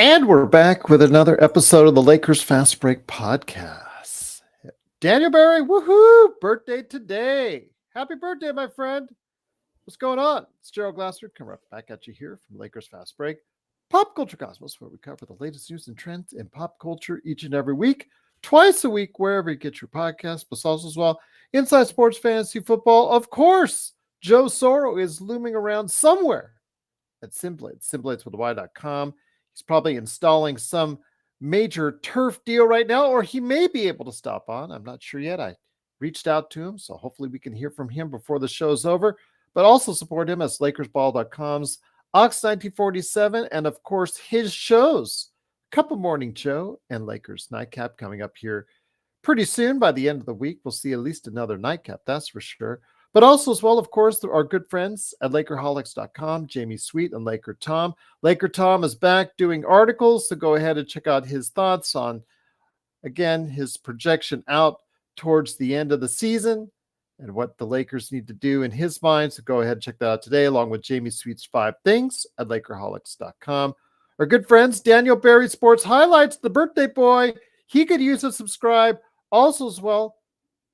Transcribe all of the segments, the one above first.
And we're back with another episode of the Lakers Fast Break podcast. Daniel Barry, woohoo! Birthday today. Happy birthday, my friend. What's going on? It's Gerald Glassford coming right back at you here from Lakers Fast Break, Pop Culture Cosmos, where we cover the latest news and trends in pop culture each and every week, twice a week, wherever you get your podcast, but also as well, Inside Sports Fantasy Football. Of course, Joe Soro is looming around somewhere at Simblades, simblades.com. He's probably installing some major turf deal right now, or he may be able to stop on. I'm not sure yet. I reached out to him, so hopefully we can hear from him before the show's over. But also support him as LakersBall.com's Ox 1947, and of course his shows, Cup of Morning Show and Lakers Nightcap, coming up here pretty soon. By the end of the week, we'll see at least another nightcap, that's for sure. But also as well, of course, our good friends at Lakerholics.com, Jamie Sweet and Laker Tom. Laker Tom is back doing articles, so go ahead and check out his thoughts on, again, his projection out towards the end of the season and what the Lakers need to do in his mind. So go ahead and check that out today, along with Jamie Sweet's 5 Things at Lakerholics.com. Our good friends, Daniel Barry Sports Highlights, the birthday boy. He could use a subscribe. Also as well,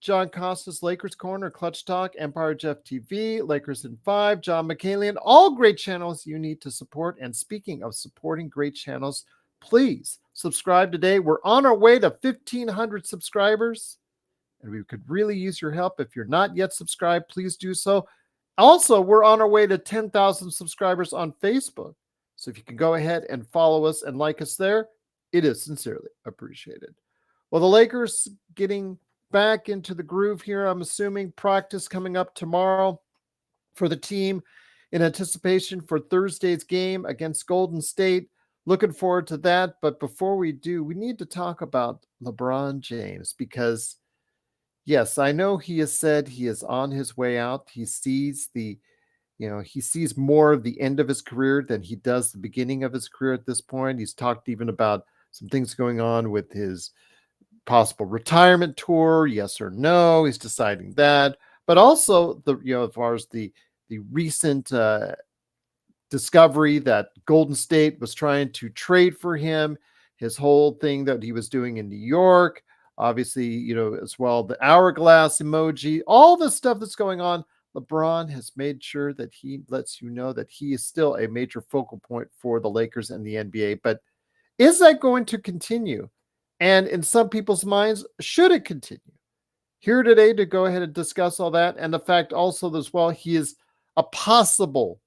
John Costas, Lakers Corner, Clutch Talk, Empire Jeff TV, Lakers in 5, John McCallion, all great channels you need to support. And speaking of supporting great channels, please subscribe today. We're on our way to 1,500 subscribers, and we could really use your help. If you're not yet subscribed, please do so. Also, we're on our way to 10,000 subscribers on Facebook. So if you can go ahead and follow us and like us there, it is sincerely appreciated. Well, the Lakers getting back into the groove here. I'm assuming practice coming up tomorrow for the team in anticipation for Thursday's game against Golden State. Looking forward to that. But before we do, we need to talk about LeBron James because, yes, I know he has said he is on his way out. He sees he sees more of the end of his career than he does the beginning of his career at this point. He's talked even about some things going on with his possible retirement tour, yes or no. He's deciding that, but also as far as the recent discovery that Golden State was trying to trade for him, his whole thing that he was doing in New York, obviously, as well, the hourglass emoji, all the stuff that's going on. LeBron has made sure that he lets you know that he is still a major focal point for the Lakers and the NBA. But is that going to continue? And in some people's minds, should it continue? Here today to go ahead and discuss all that, and the fact also as well, he is a possible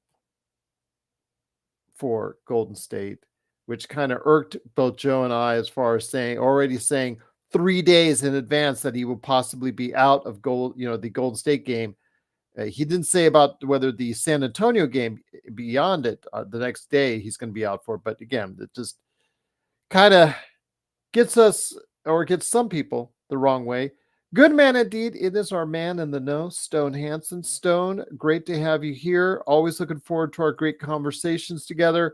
for Golden State, which kind of irked both Joe and I as far as already saying 3 days in advance that he will possibly be out of the Golden State game. He didn't say about whether the San Antonio game beyond it the next day he's going to be out for. But again, it just kind of gets us, or gets some people, the wrong way. Good man indeed. It is our man in the know, Stone Hansen. Stone, great to have you here. Always looking forward to our great conversations together.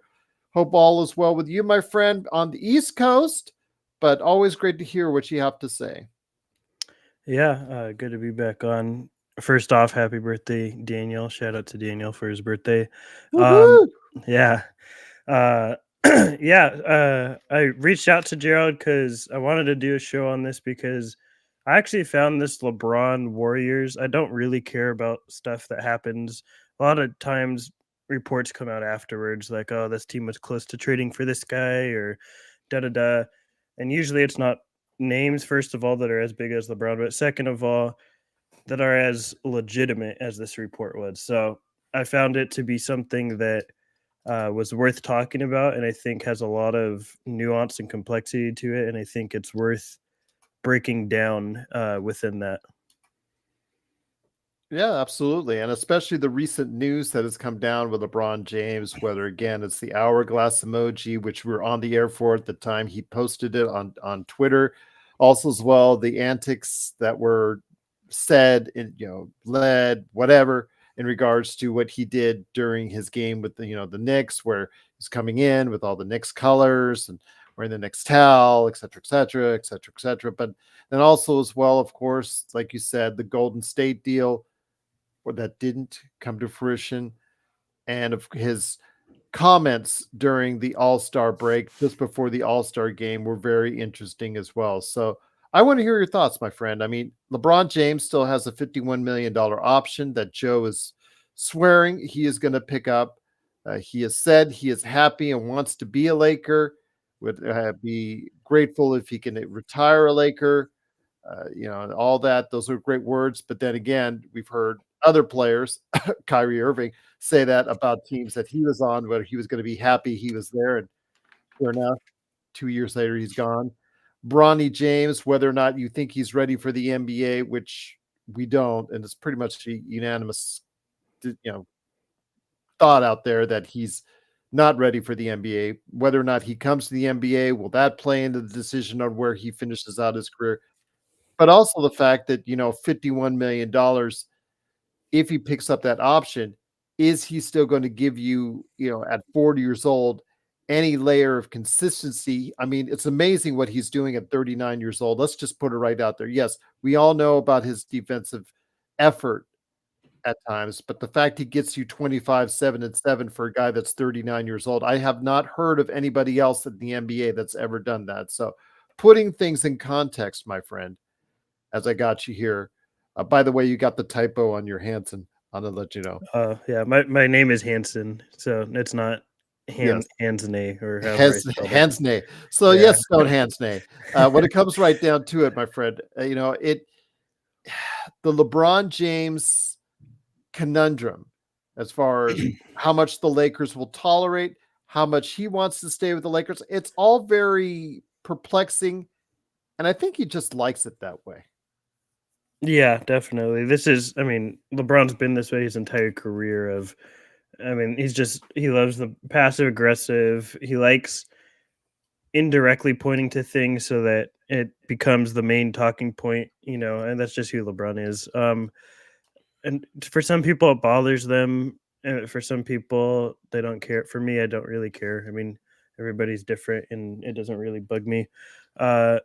Hope all is well with you, my friend, on the East Coast, but always great to hear what you have to say. Yeah, good to be back on. First off, happy birthday, Daniel. Shout out to Daniel for his birthday. Yeah. I reached out to Gerald because I wanted to do a show on this because I actually found this LeBron Warriors. I don't really care about stuff that happens. A lot of times reports come out afterwards like, oh, this team was close to trading for this guy or da-da-da. And usually it's not names, first of all, that are as big as LeBron, but second of all, that are as legitimate as this report was. So I found it to be something that was worth talking about, and I think has a lot of nuance and complexity to it, and I think it's worth breaking down within that. Yeah, absolutely. And especially the recent news that has come down with LeBron James, whether again it's the hourglass emoji, which we were on the air for at the time he posted it on Twitter. Also, as well, the antics that were said in, led, whatever, in regards to what he did during his game with the Knicks, where he's coming in with all the Knicks colors and wearing the Knicks towel, et cetera, et cetera, et cetera, et cetera. But then also as well, of course, like you said, the Golden State deal, or that didn't come to fruition, and of his comments during the All-Star break, just before the All-Star game, were very interesting as well. So I want to hear your thoughts, my friend. I mean, LeBron James still has a $51 million option that Joe is swearing he is going to pick up. He has said he is happy and wants to be a Laker, would be grateful if he can retire a Laker, and all that. Those are great words. But then again, we've heard other players, Kyrie Irving, say that about teams that he was on, where he was going to be happy he was there. And sure enough, 2 years later, he's gone. Bronny James, whether or not you think he's ready for the NBA, which we don't, and it's pretty much a unanimous, thought out there that he's not ready for the NBA. Whether or not he comes to the NBA, will that play into the decision on where he finishes out his career? But also the fact that, $51 million, if he picks up that option, is he still going to give you, at 40 years old, any layer of consistency? I mean, it's amazing what he's doing at 39 years old. Let's just put it right out there. Yes, we all know about his defensive effort at times, but the fact he gets you 25, 7, and 7 for a guy that's 39 years old, I have not heard of anybody else in the NBA that's ever done that. So putting things in context, my friend, as I got you here. By the way, you got the typo on your Hansen. I'm gonna let you know. Yeah, my name is Hansen, so it's not Yes, Hansney or however I spelled it. Hansney. So Yeah. yes, Stone Hansney. When it comes right down to it, my friend, the LeBron James conundrum, as far as how much the Lakers will tolerate, how much he wants to stay with the Lakers, it's all very perplexing, and I think he just likes it that way. Yeah, definitely. LeBron's been this way his entire career. He loves the passive aggressive. He likes indirectly pointing to things so that it becomes the main talking point, and that's just who LeBron is. And for some people it bothers them, and for some people they don't care. For me, I don't really care. I mean, everybody's different and it doesn't really bug me. Uh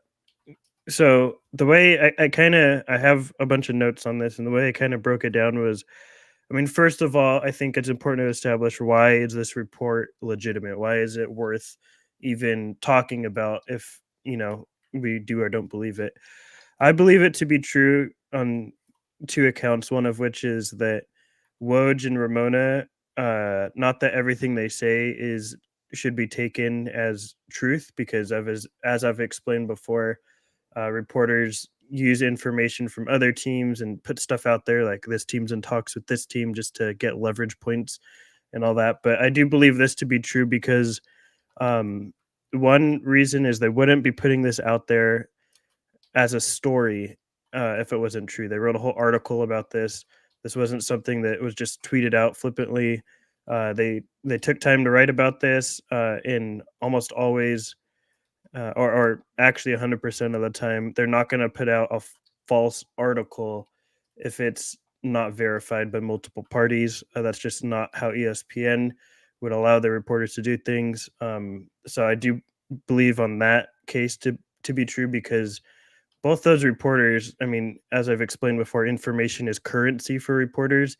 so the way I have a bunch of notes on this, and the way I kind of broke it down was, first of all, I think it's important to establish, why is this report legitimate? Why is it worth even talking about if, we do or don't believe it? I believe it to be true on two accounts, one of which is that Woj and Ramona, not that everything they say should be taken as truth, because as I've explained before, reporters use information from other teams and put stuff out there like this team's in talks with this team just to get leverage points and all that. But I do believe this to be true because, one reason is they wouldn't be putting this out there as a story if it wasn't true. They wrote a whole article about this. This wasn't something that was just tweeted out flippantly. They took time to write about this, and almost always, or actually 100% of the time, they're not going to put out a false article if it's not verified by multiple parties. That's just not how ESPN would allow their reporters to do things. So I do believe on that case to be true, because both those reporters, as I've explained before, information is currency for reporters,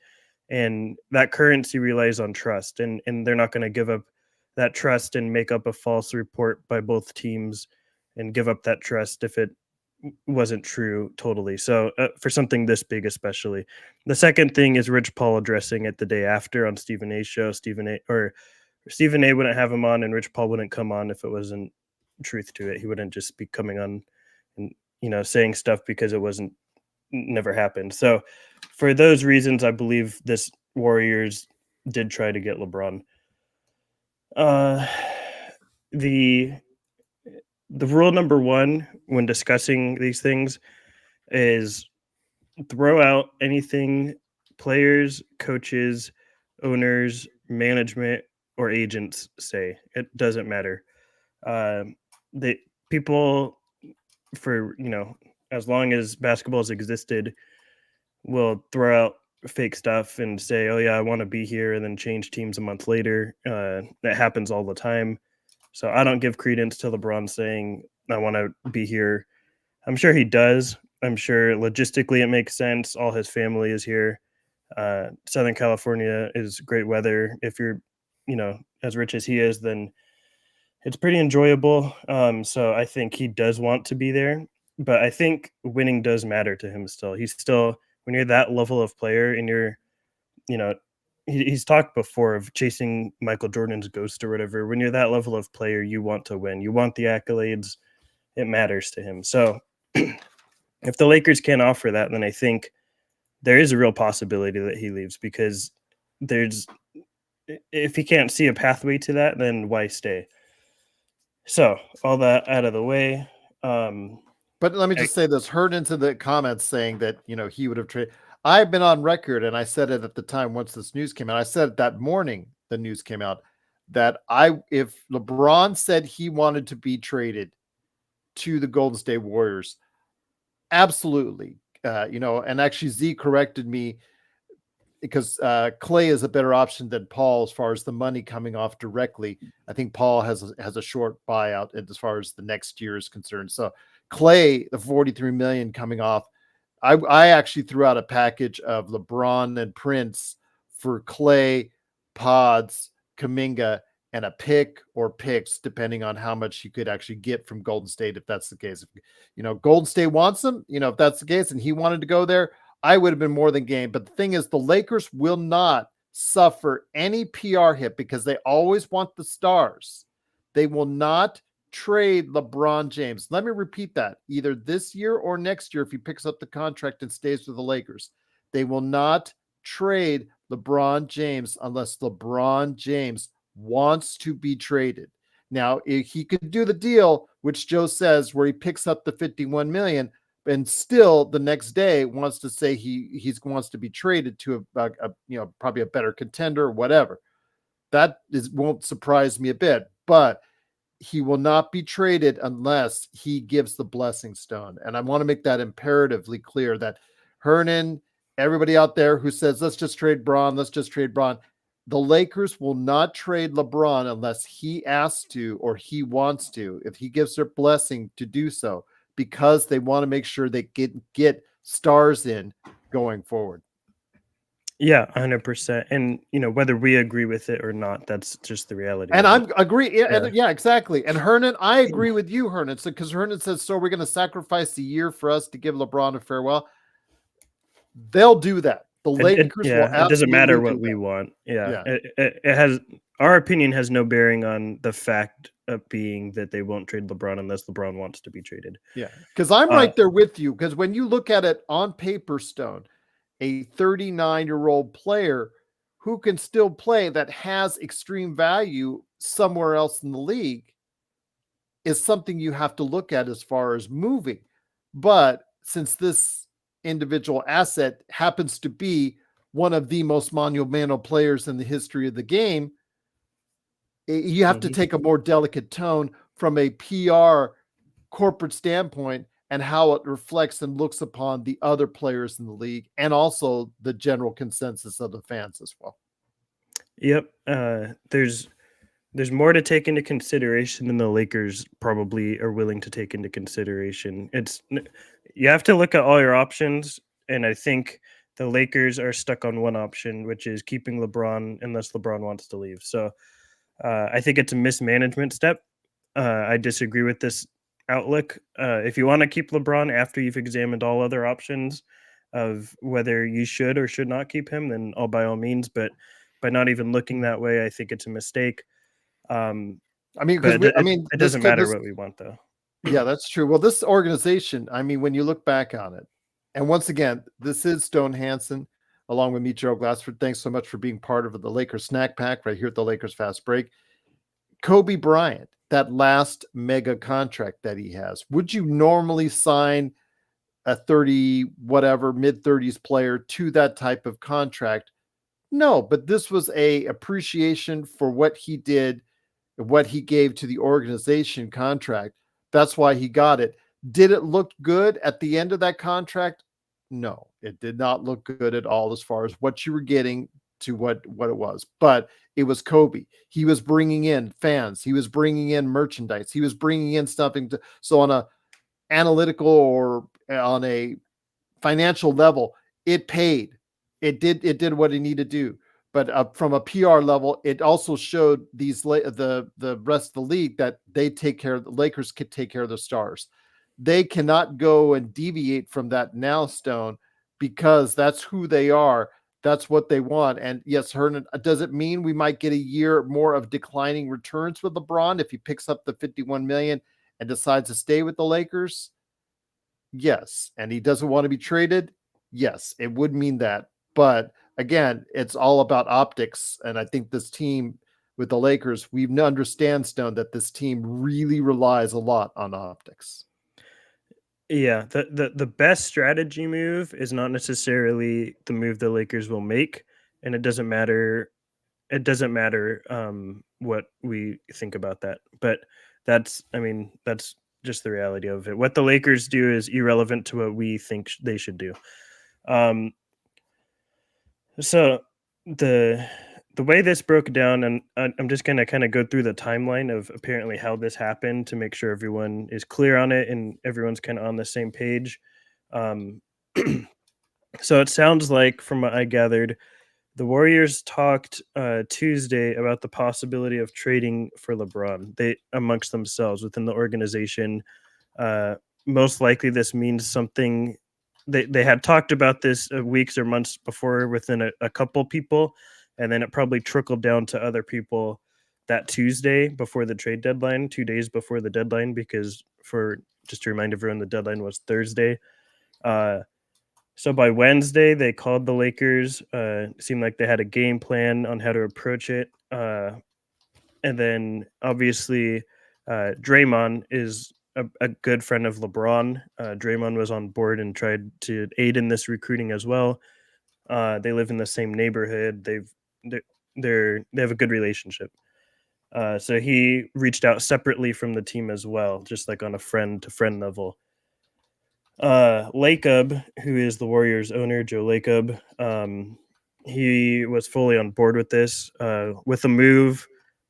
and that currency relies on trust, and they're not going to give up that trust and make up a false report by both teams and give up that trust if it wasn't true totally. So for something this big, especially. The second thing is Rich Paul addressing it the day after on Stephen A's show. Stephen A wouldn't have him on, and Rich Paul wouldn't come on if it wasn't truth to it. He wouldn't just be coming on and saying stuff because it never happened. So for those reasons, I believe this Warriors did try to get LeBron. The rule number one when discussing these things is throw out anything players, coaches, owners, management, or agents say. It doesn't matter. The people, for as long as basketball has existed, will throw out fake stuff and say, "Oh yeah, I want to be here," and then change teams a month later. That happens all the time. So I don't give credence to LeBron saying, "I want to be here." I'm sure he does. I'm sure logistically it makes sense. All his family is here. Southern California is great weather. If you're, as rich as he is, then it's pretty enjoyable. So I think he does want to be there, but I think winning does matter to him still. He's still, when you're that level of player and you're, you know, he's talked before of chasing Michael Jordan's ghost or whatever. When you're that level of player, you want to win. You want the accolades. It matters to him. So if the Lakers can't offer that, then I think there is a real possibility that he leaves, because there's, if he can't see a pathway to that, then why stay? So all that out of the way. But let me just say this: heard into the comments saying that he would have traded. I've been on record, and I said it at the time once this news came out. I said it that morning the news came out that if LeBron said he wanted to be traded to the Golden State Warriors, absolutely. And actually Z corrected me because Clay is a better option than Paul as far as the money coming off directly. I think Paul has a short buyout as far as the next year is concerned. So Clay, the 43 million coming off, I actually threw out a package of LeBron and Prince for Clay, Pods, Kuminga, and a pick or picks, depending on how much you could actually get from Golden State, if that's the case. Golden State wants him, if that's the case, and he wanted to go there, I would have been more than game. But the thing is, the Lakers will not suffer any PR hit because they always want the stars. They will not trade LeBron James. Let me repeat that. Either this year or next year, if he picks up the contract and stays with the Lakers, they will not trade LeBron James unless LeBron James wants to be traded. Now, if he could do the deal, which Joe says, where he picks up the 51 million, and still the next day wants to say he wants to be traded to a probably a better contender or whatever, that won't surprise me a bit. But he will not be traded unless he gives the blessing stone. And I want to make that imperatively clear that Hernan, everybody out there who says, let's just trade Braun, the Lakers will not trade LeBron unless he asks to or he wants to, if he gives their blessing to do so, because they want to make sure they get stars in going forward. Yeah, 100%. And whether we agree with it or not, that's just the reality. And I agree. Yeah, exactly. And Hernan, I agree with you, Hernan. So because Hernan says, so we're going to sacrifice a year for us to give LeBron a farewell. They'll do that. The Lakers will absolutely. It doesn't matter what we want. Yeah. It has, our opinion has no bearing on the fact of being that they won't trade LeBron unless LeBron wants to be traded. Yeah. Because I'm right there with you. Because when you look at it on paper, Stone, a 39-year-old player who can still play that has extreme value somewhere else in the league is something you have to look at as far as moving. But since this individual asset happens to be one of the most monumental players in the history of the game, you have to take a more delicate tone from a PR corporate standpoint and how it reflects and looks upon the other players in the league and also the general consensus of the fans as well. Yep. There's more to take into consideration than the Lakers probably are willing to take into consideration. You have to look at all your options, and I think the Lakers are stuck on one option, which is keeping LeBron unless LeBron wants to leave. So I think it's a mismanagement step. I disagree with this outlook. If you want to keep LeBron after you've examined all other options of whether you should or should not keep him, then by all means. But by not even looking that way, I think it's a mistake. It doesn't matter what we want, though. Yeah, that's true. Well, this organization, when you look back on it, and once again, this is Stone Hansen, along with me, Gerald Glassford. Thanks so much for being part of the Lakers Snack Pack right here at the Lakers Fast Break. Kobe Bryant, that last mega contract that he has, would you normally sign a 30, whatever, mid-30s player to that type of contract? No, but this was a appreciation for what he did, what he gave to the organization contract. That's why he got it. Did it look good at the end of that contract? No, it did not look good at all as far as what you were getting to what it was. But it was Kobe. He was bringing in fans. He was bringing in merchandise. He was bringing in something. So on a analytical or on a financial level, it paid. It did what it needed to do. But from a PR level, it also showed the rest of the league that they take care of the Lakers could take care of the stars. They cannot go and deviate from that now, Stone, because that's who they are. That's what they want. And yes, Hernan, does it mean we might get a year more of declining returns with LeBron if he picks up the 51 million and decides to stay with the Lakers? Yes. And he doesn't want to be traded? Yes, it would mean that. But again, it's all about optics. And I think this team with the Lakers, we understand, Stone, that this team really relies a lot on optics. Yeah, the best strategy move is not necessarily the move the Lakers will make, and it doesn't matter. It doesn't matter what we think about that, but that's just the reality of it. What the Lakers do is irrelevant to what we think they should do. Um, so the the way this broke down, and I'm just gonna kind of go through the timeline of apparently how this happened to make sure everyone is clear on it and everyone's kind of on the same page. Um, so it sounds like, from what I gathered, the Warriors talked Tuesday about the possibility of trading for LeBron. They amongst themselves within the organization. Uh, Most likely, this means something. They had talked about this weeks or months before within a couple people, and then it probably trickled down to other people that Tuesday before the trade deadline, 2 days before the deadline, because for just to remind everyone, the deadline was Thursday. Uh, so by Wednesday, they called the Lakers. It seemed like they had a game plan on how to approach it. And then obviously, Draymond is a good friend of LeBron. Draymond was on board and tried to aid in this recruiting as well. They live in the same neighborhood. They're, they have a good relationship. So he reached out separately from the team as well, just like on a friend to friend level. Lacob, who is the Warriors owner, Joe Lacob, he was fully on board with this. With a move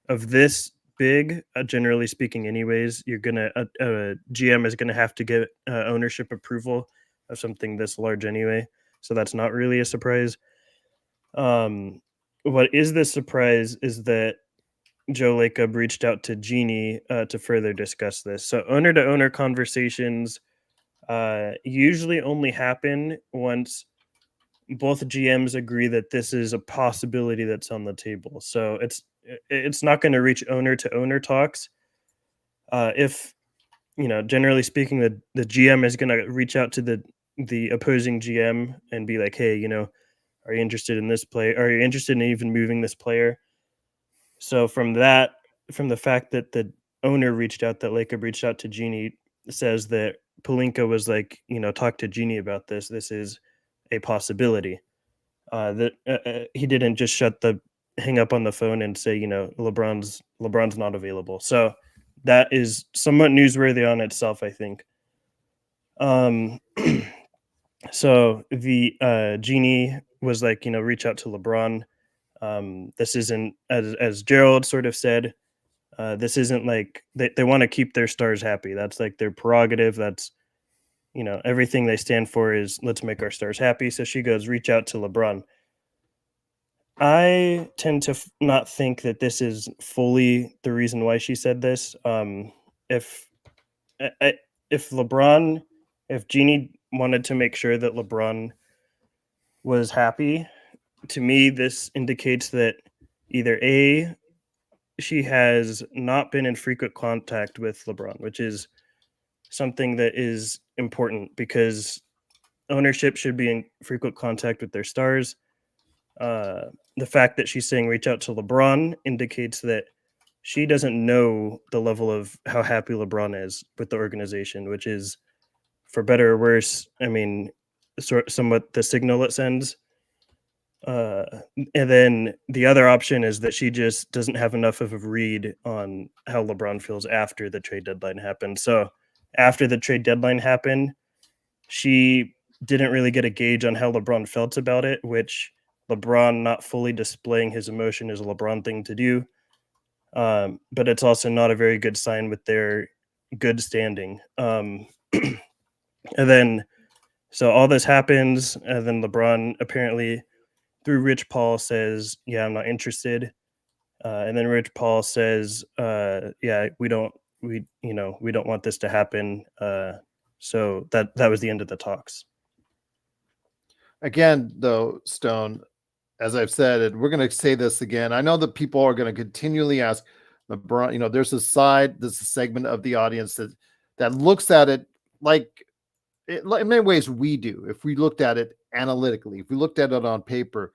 of this big, generally speaking, anyways, you're gonna GM is gonna have to get ownership approval of something this large anyway, so that's not really a surprise. What is the surprise is that Joe Lacob reached out to Jeannie to further discuss this. So owner to owner conversations usually only happen once both GMs agree that this is a possibility that's on the table. So it's not going to reach owner to owner talks. If generally speaking, the GM is going to reach out to the opposing GM and be like, hey, are you interested in this play? Are you interested in even moving this player? So from the fact that the owner reached out, that Lacob reached out to Jeannie, says that Pelinka was like, talk to Jeannie about this. This is a possibility. That he didn't just hang up on the phone and say, LeBron's not available. So that is somewhat newsworthy on itself, I think. So the Jeannie was like, reach out to LeBron. This isn't, as Gerald sort of said, this isn't like they want to keep their stars happy. That's like their prerogative. That's everything they stand for is let's make our stars happy. So she goes, reach out to LeBron. I tend to not think that this is fully the reason why she said this. If if LeBron, if Jeannie wanted to make sure that LeBron was happy, to me this indicates that either A, she has not been in frequent contact with LeBron, which is something that is important because ownership should be in frequent contact with their stars. The fact that she's saying reach out to LeBron indicates that she doesn't know the level of how happy LeBron is with the organization, which is, for better or worse, somewhat the signal it sends. And then the other option is that she just doesn't have enough of a read on how LeBron feels after the trade deadline happened. So after the trade deadline happened, she didn't really get a gauge on how LeBron felt about it, which LeBron not fully displaying his emotion is a LeBron thing to do. But it's also not a very good sign with their good standing. And then, so all this happens, and then LeBron apparently through Rich Paul says, "Yeah, I'm not interested," and then Rich Paul says, "Yeah, we don't want this to happen." So that was the end of the talks. Again, though, Stone, as I've said, and we're going to say this again, I know that people are going to continually ask LeBron, there's there's a segment of the audience that looks at it like in many ways we do. If we looked at it analytically, if we looked at it on paper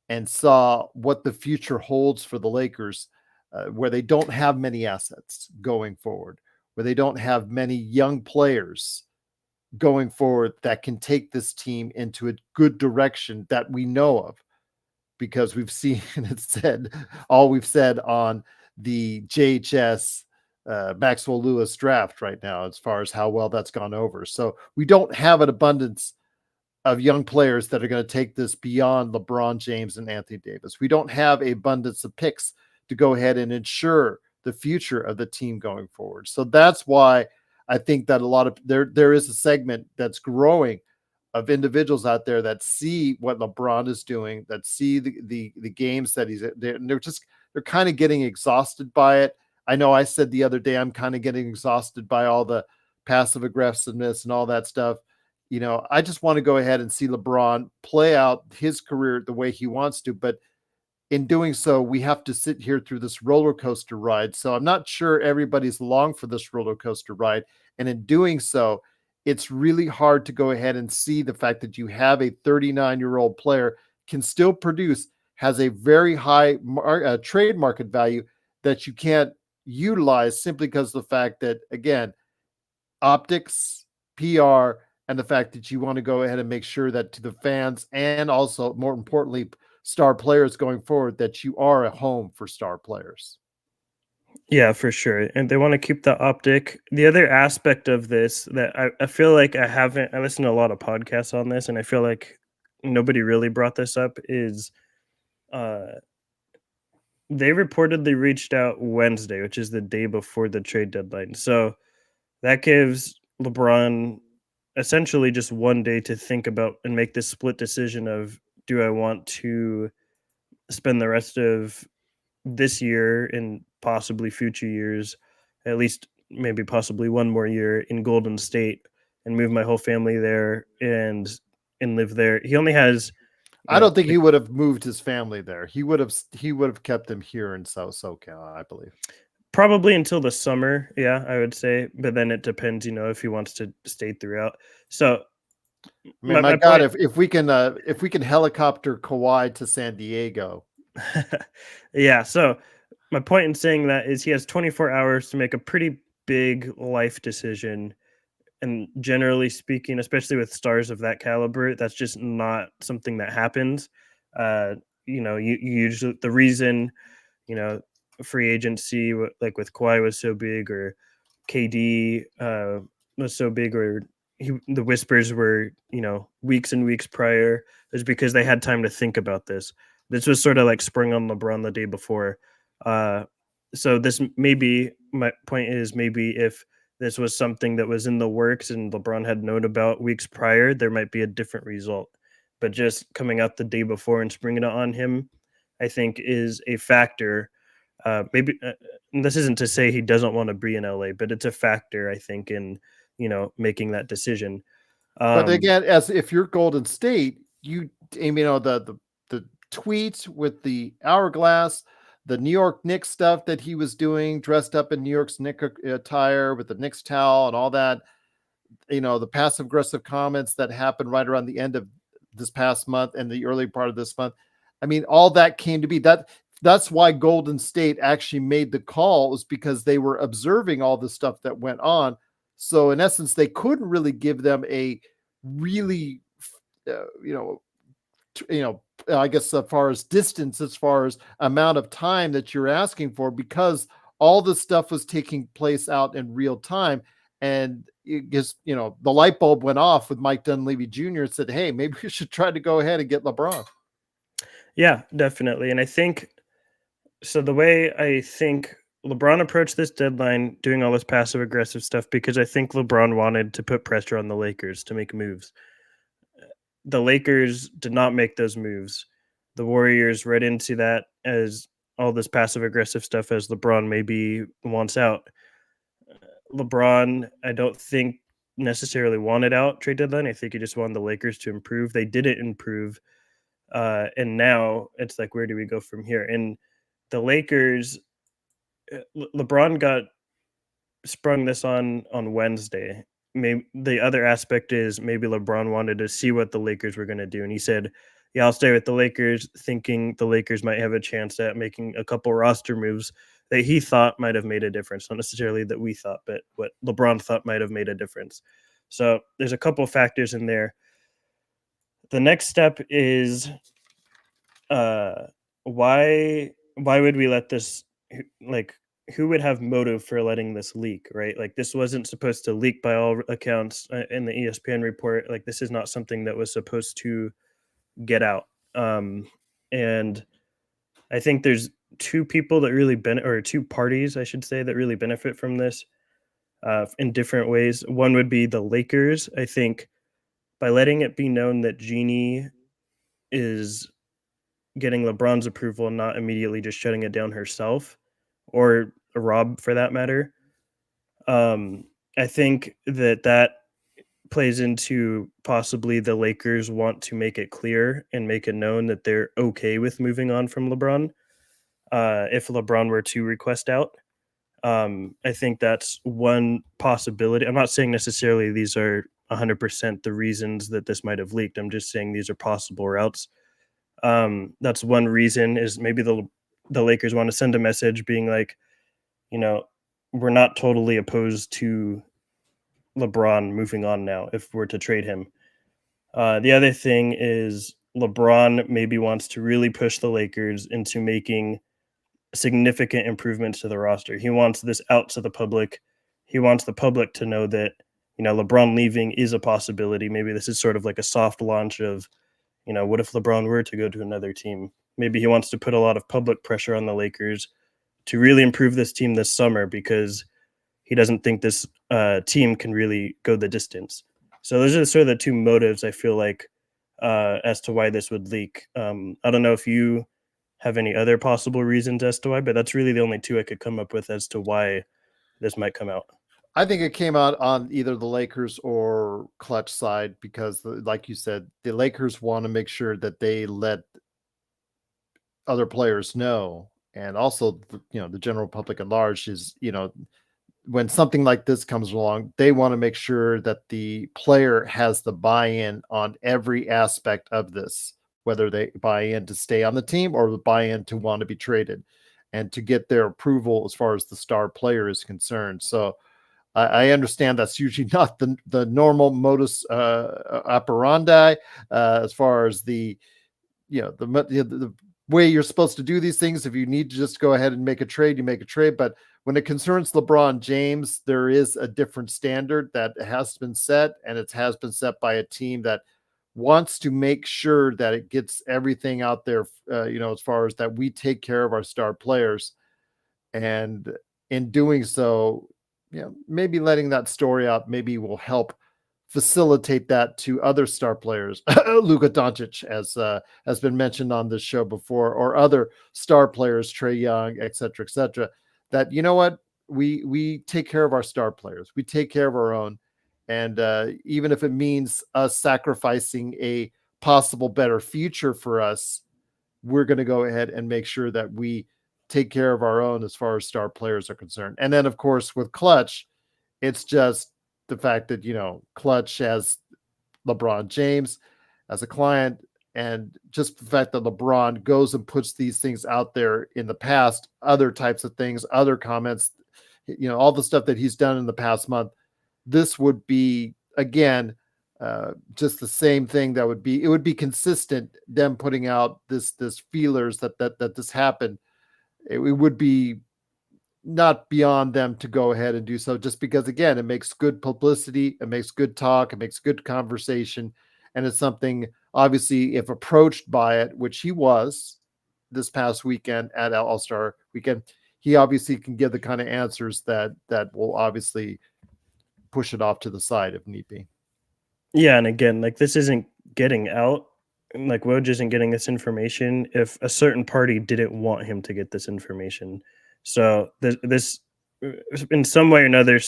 and saw what the future holds for the Lakers, where they don't have many assets going forward, where they don't have many young players going forward that can take this team into a good direction that we know of, because we've seen it said all we've said on the JHS Maxwell Lewis draft right now, as far as how well that's gone over. So we don't have an abundance of young players that are going to take this beyond LeBron James and Anthony Davis. We don't have a abundance of picks to go ahead and ensure the future of the team going forward. So that's why I think that a lot of there is a segment that's growing of individuals out there that see what LeBron is doing, that see the games that they're kind of getting exhausted by it. I know I said the other day I'm kind of getting exhausted by all the passive aggressiveness and all that stuff. I just want to go ahead and see LeBron play out his career the way he wants to, but in doing so, we have to sit here through this roller coaster ride. So I'm not sure everybody's along for this roller coaster ride. And in doing so, it's really hard to go ahead and see the fact that you have a 39-year-old player can still produce, has a very high trade market value that you can't utilize simply because of the fact that, again, optics, PR, and the fact that you want to go ahead and make sure that to the fans and also, more importantly, star players going forward, that you are a home for star players. Yeah, for sure. And they want to keep the optic. The other aspect of this that I feel like I listened to a lot of podcasts on this, and I feel like nobody really brought this up is uh they reportedly reached out Wednesday, which is the day before the trade deadline. So that gives LeBron essentially just one day to think about and make this split decision of, do I want to spend the rest of this year and possibly future years, at least maybe possibly one more year in Golden State, and move my whole family there and live there. He only has, I don't think he would have moved his family there. He would have kept them here in SoCal, I believe. probably until the summer, yeah, I would say. But then it depends, if he wants to stay throughout. So, I mean, my God, if we can helicopter Kawhi to San Diego. Yeah. So my point in saying that is he has 24 hours to make a pretty big life decision. And generally speaking, especially with stars of that caliber, that's just not something that happens. You usually the reason, you know, free agency like with Kawhi was so big, or KD was so big, or the whispers were, weeks and weeks prior, is because they had time to think about this. This was sort of like sprung on LeBron the day before. So this maybe my point is, maybe if this was something that was in the works and LeBron had known about weeks prior, there might be a different result. But just coming out the day before and springing it on him, I think, is a factor. Maybe this isn't to say he doesn't want to be in LA, but it's a factor, I think, in making that decision. But again, as if you're Golden State, the tweets with the hourglass, the New York Knicks stuff that he was doing, dressed up in New York's Knicks attire with the Knicks towel and all that, the passive aggressive comments that happened right around the end of this past month and the early part of this month. I mean, all that came to be that's why Golden State actually made the call, was because they were observing all the stuff that went on. So in essence, they couldn't really give them a really, I guess as far as distance, as far as amount of time that you're asking for, because all the stuff was taking place out in real time. And it just, the light bulb went off with Mike Dunleavy Jr. and said, hey, maybe we should try to go ahead and get LeBron. Yeah, definitely. And I think, so the way I think LeBron approached this deadline, doing all this passive aggressive stuff, because I think LeBron wanted to put pressure on the Lakers to make moves. The Lakers did not make those moves. the Warriors read into that as all this passive aggressive stuff as LeBron maybe wants out. LeBron, I don't think necessarily wanted out trade deadline. I think he just wanted the Lakers to improve. They didn't improve. And now it's like, where do we go from here? And the Lakers, LeBron got sprung this on Wednesday. Maybe the other aspect is maybe LeBron wanted to see what the Lakers were going to do, and he said, "Yeah, I'll stay with the Lakers," thinking the Lakers might have a chance at making a couple roster moves that he thought might have made a difference, not necessarily that we thought, but what LeBron thought might have made a difference. So there's a couple factors in there. The next step is why would we let this, like, who would have motive for letting this leak, right? Like, this wasn't supposed to leak by all accounts in the ESPN report. Like, this is not something that was supposed to get out. And I think there's two people that really or two parties, I should say, that really benefit from this in different ways. One would be the Lakers. I think by letting it be known that Jeannie is getting LeBron's approval and not immediately just shutting it down herself, or Rob for that matter. I think that plays into possibly the Lakers want to make it clear and make it known that they're okay with moving on from LeBron if LeBron were to request out. I think that's one possibility. I'm not saying necessarily these are 100% the reasons that this might have leaked. I'm just saying these are possible routes. That's one reason, is maybe the Lakers want to send a message being like, we're not totally opposed to LeBron moving on now if we're to trade him. The other thing is LeBron maybe wants to really push the Lakers into making significant improvements to the roster. He wants this out to the public. He wants the public to know that, LeBron leaving is a possibility. Maybe this is sort of like a soft launch of, what if LeBron were to go to another team? Maybe he wants to put a lot of public pressure on the Lakers to really improve this team this summer, because he doesn't think this team can really go the distance. So those are sort of the two motives, I feel like, as to why this would leak. I don't know if you have any other possible reasons as to why, but that's really the only two I could come up with as to why this might come out. I think it came out on either the Lakers or Clutch side because, like you said, the Lakers want to make sure that they let other players know, and also, the general public at large is, when something like this comes along, they want to make sure that the player has the buy-in on every aspect of this, whether they buy in to stay on the team or buy in to want to be traded, and to get their approval as far as the star player is concerned. So I understand that's usually not the normal modus operandi as far as the way you're supposed to do these things. If you need to just go ahead and make a trade, you make a trade. But when it concerns LeBron James, there is a different standard that has been set, and it has been set by a team that wants to make sure that it gets everything out there, as far as that we take care of our star players. And in doing so, maybe letting that story out maybe will help facilitate that to other star players, Luka Doncic, as has been mentioned on this show before, or other star players, Trae Young, et cetera, that, what, we take care of our star players. We take care of our own. And even if it means us sacrificing a possible better future for us, we're going to go ahead and make sure that we take care of our own as far as star players are concerned. And then, of course, with Clutch, it's just the fact that, Clutch has LeBron James as a client, and just the fact that LeBron goes and puts these things out there in the past, other types of things, other comments, all the stuff that he's done in the past month. This would be, again, just the same thing. It would be consistent, them putting out this feelers that this happened. It would be not beyond them to go ahead and do so, just because, again, it makes good publicity, it makes good talk, it makes good conversation. And it's something, obviously, if approached by it, which he was this past weekend at All-Star weekend, he obviously can give the kind of answers that will obviously push it off to the side if need be. Yeah, and again, like, this isn't getting out like Woj isn't getting this information if a certain party didn't want him to get this information. So this in some way or another,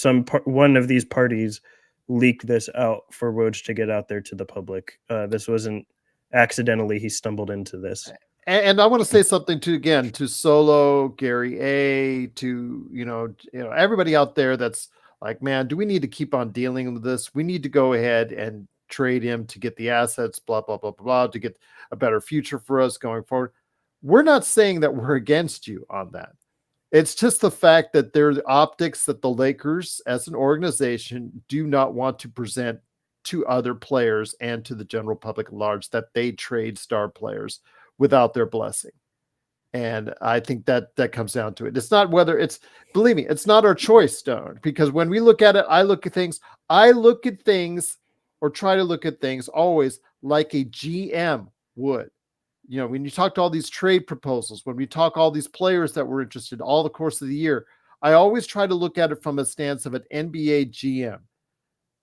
one of these parties leaked this out for Woj to get out there to the public. This wasn't accidentally he stumbled into this. And I want to say something to Solo, Gary A, to everybody out there that's like, man, do we need to keep on dealing with this? We need to go ahead and trade him to get the assets, blah blah blah blah, blah to get a better future for us going forward. We're not saying that we're against you on that. It's just the fact that there are the optics that the Lakers as an organization do not want to present to other players and to the general public at large that they trade star players without their blessing. And I think that comes down to it. It's not whether it's, believe me, it's not our choice, Stone, because when we look at it, I look at things or try to look at things always like a GM would. When you talk to all these trade proposals, when we talk all these players that we're interested in all the course of the year, I always try to look at it from a stance of an NBA GM.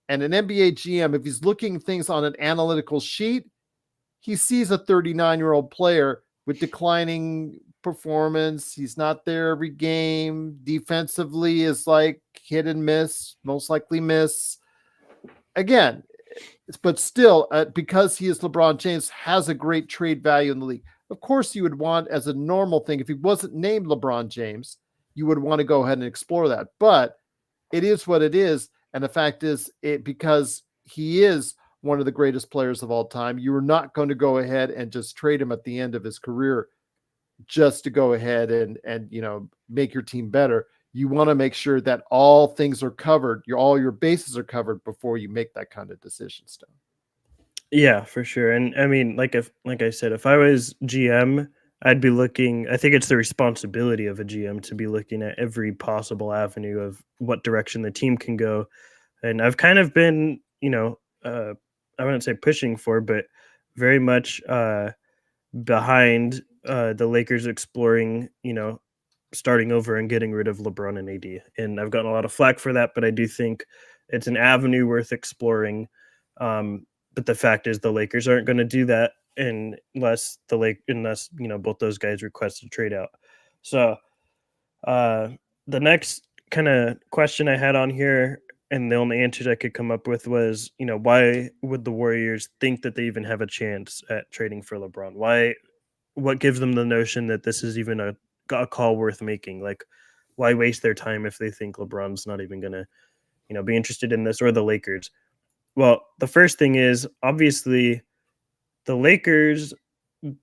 And an NBA GM, if he's looking things on an analytical sheet, he sees a 39-year-old player with declining performance. He's not there every game. Defensively is like hit and miss, most likely miss. Again, but still, because he is LeBron James, has a great trade value in the league. Of course, you would want, as a normal thing, if he wasn't named LeBron James, you would want to go ahead and explore that. But it is what it is. And the fact is, because he is one of the greatest players of all time, you are not going to go ahead and just trade him at the end of his career just to go ahead and make your team better. You want to make sure that all things are covered, all your bases are covered before you make that kind of decision, Stone. Yeah, for sure. And I mean, like I said, if I was GM, I'd be looking. I think it's the responsibility of a GM to be looking at every possible avenue of what direction the team can go. And I've kind of been, I wouldn't say pushing for, but very much behind the Lakers exploring, starting over and getting rid of LeBron and AD. And I've gotten a lot of flack for that, but I do think it's an avenue worth exploring. But the fact is, the Lakers aren't going to do that unless both those guys request a trade out. So the next kind of question I had on here, and the only answers I could come up with was, why would the Warriors think that they even have a chance at trading for LeBron? What gives them the notion that this is even a call worth making? Like, why waste their time if they think LeBron's not even going to, be interested in this, or the Lakers? Well, the first thing is, obviously, the Lakers,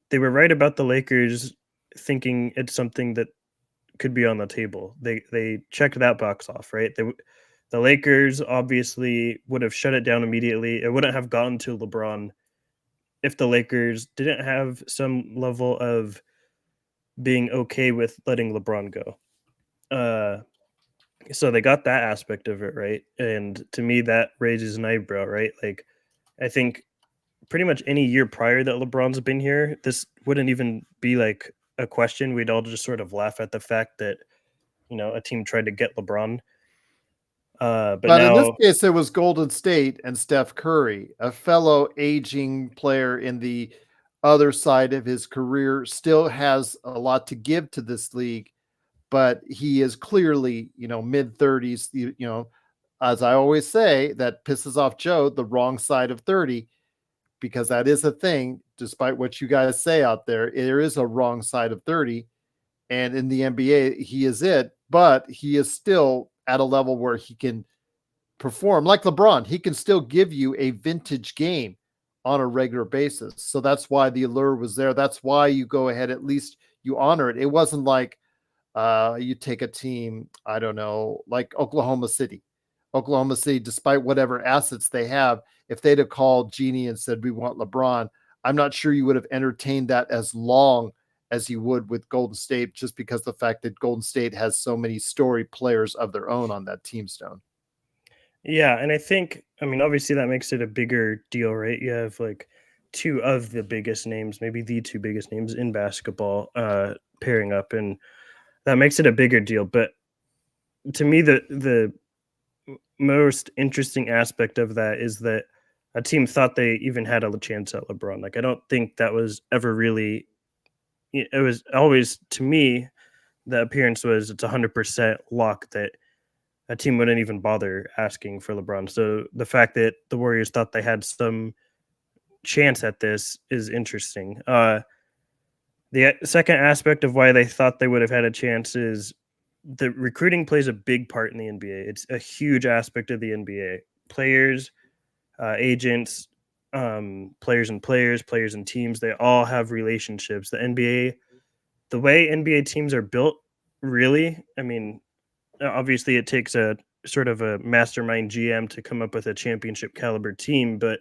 they were right about the Lakers thinking it's something that could be on the table. They checked that box off, right? The Lakers obviously would have shut it down immediately. It wouldn't have gotten to LeBron if the Lakers didn't have some level of being okay with letting LeBron go. So they got that aspect of it, right? And to me, that raises an eyebrow, right? Like, I think pretty much any year prior that LeBron's been here, this wouldn't even be like a question. We'd all just sort of laugh at the fact that, a team tried to get LeBron. But in this now, case, it was Golden State and Steph Curry, a fellow aging player in the other side of his career, still has a lot to give to this league, but he is clearly, mid 30s, as I always say, that pisses off Joe, the wrong side of 30, because that is a thing. Despite what you guys say out there is a wrong side of 30. And in the NBA, he is it, but he is still at a level where he can perform like LeBron. He can still give you a vintage game on a regular basis. So that's why the allure was there. That's why you go ahead, at least you honor it. It wasn't like you take a team, I don't know, like Oklahoma City. Oklahoma City, despite whatever assets they have, if they'd have called Jeannie and said, we want LeBron, I'm not sure you would have entertained that as long as you would with Golden State, just because the fact that Golden State has so many storied players of their own on that team, Stone. yeah, and I think, obviously that makes it a bigger deal, right? You have like two of the biggest names, maybe the two biggest names in basketball, pairing up, and that makes it a bigger deal. But to me, the most interesting aspect of that is that a team thought they even had a chance at LeBron. Like I don't think that was ever really. It was always, to me, the appearance was it's 100% lock that a team wouldn't even bother asking for LeBron. So the fact that the Warriors thought they had some chance at this is interesting. The second aspect of why they thought they would have had a chance is the recruiting plays a big part in the NBA. It's a huge aspect of the NBA. Players, agents, players and teams, they all have relationships. The NBA, the way NBA teams are built, really, I mean, obviously it takes a sort of a mastermind GM to come up with a championship caliber team, but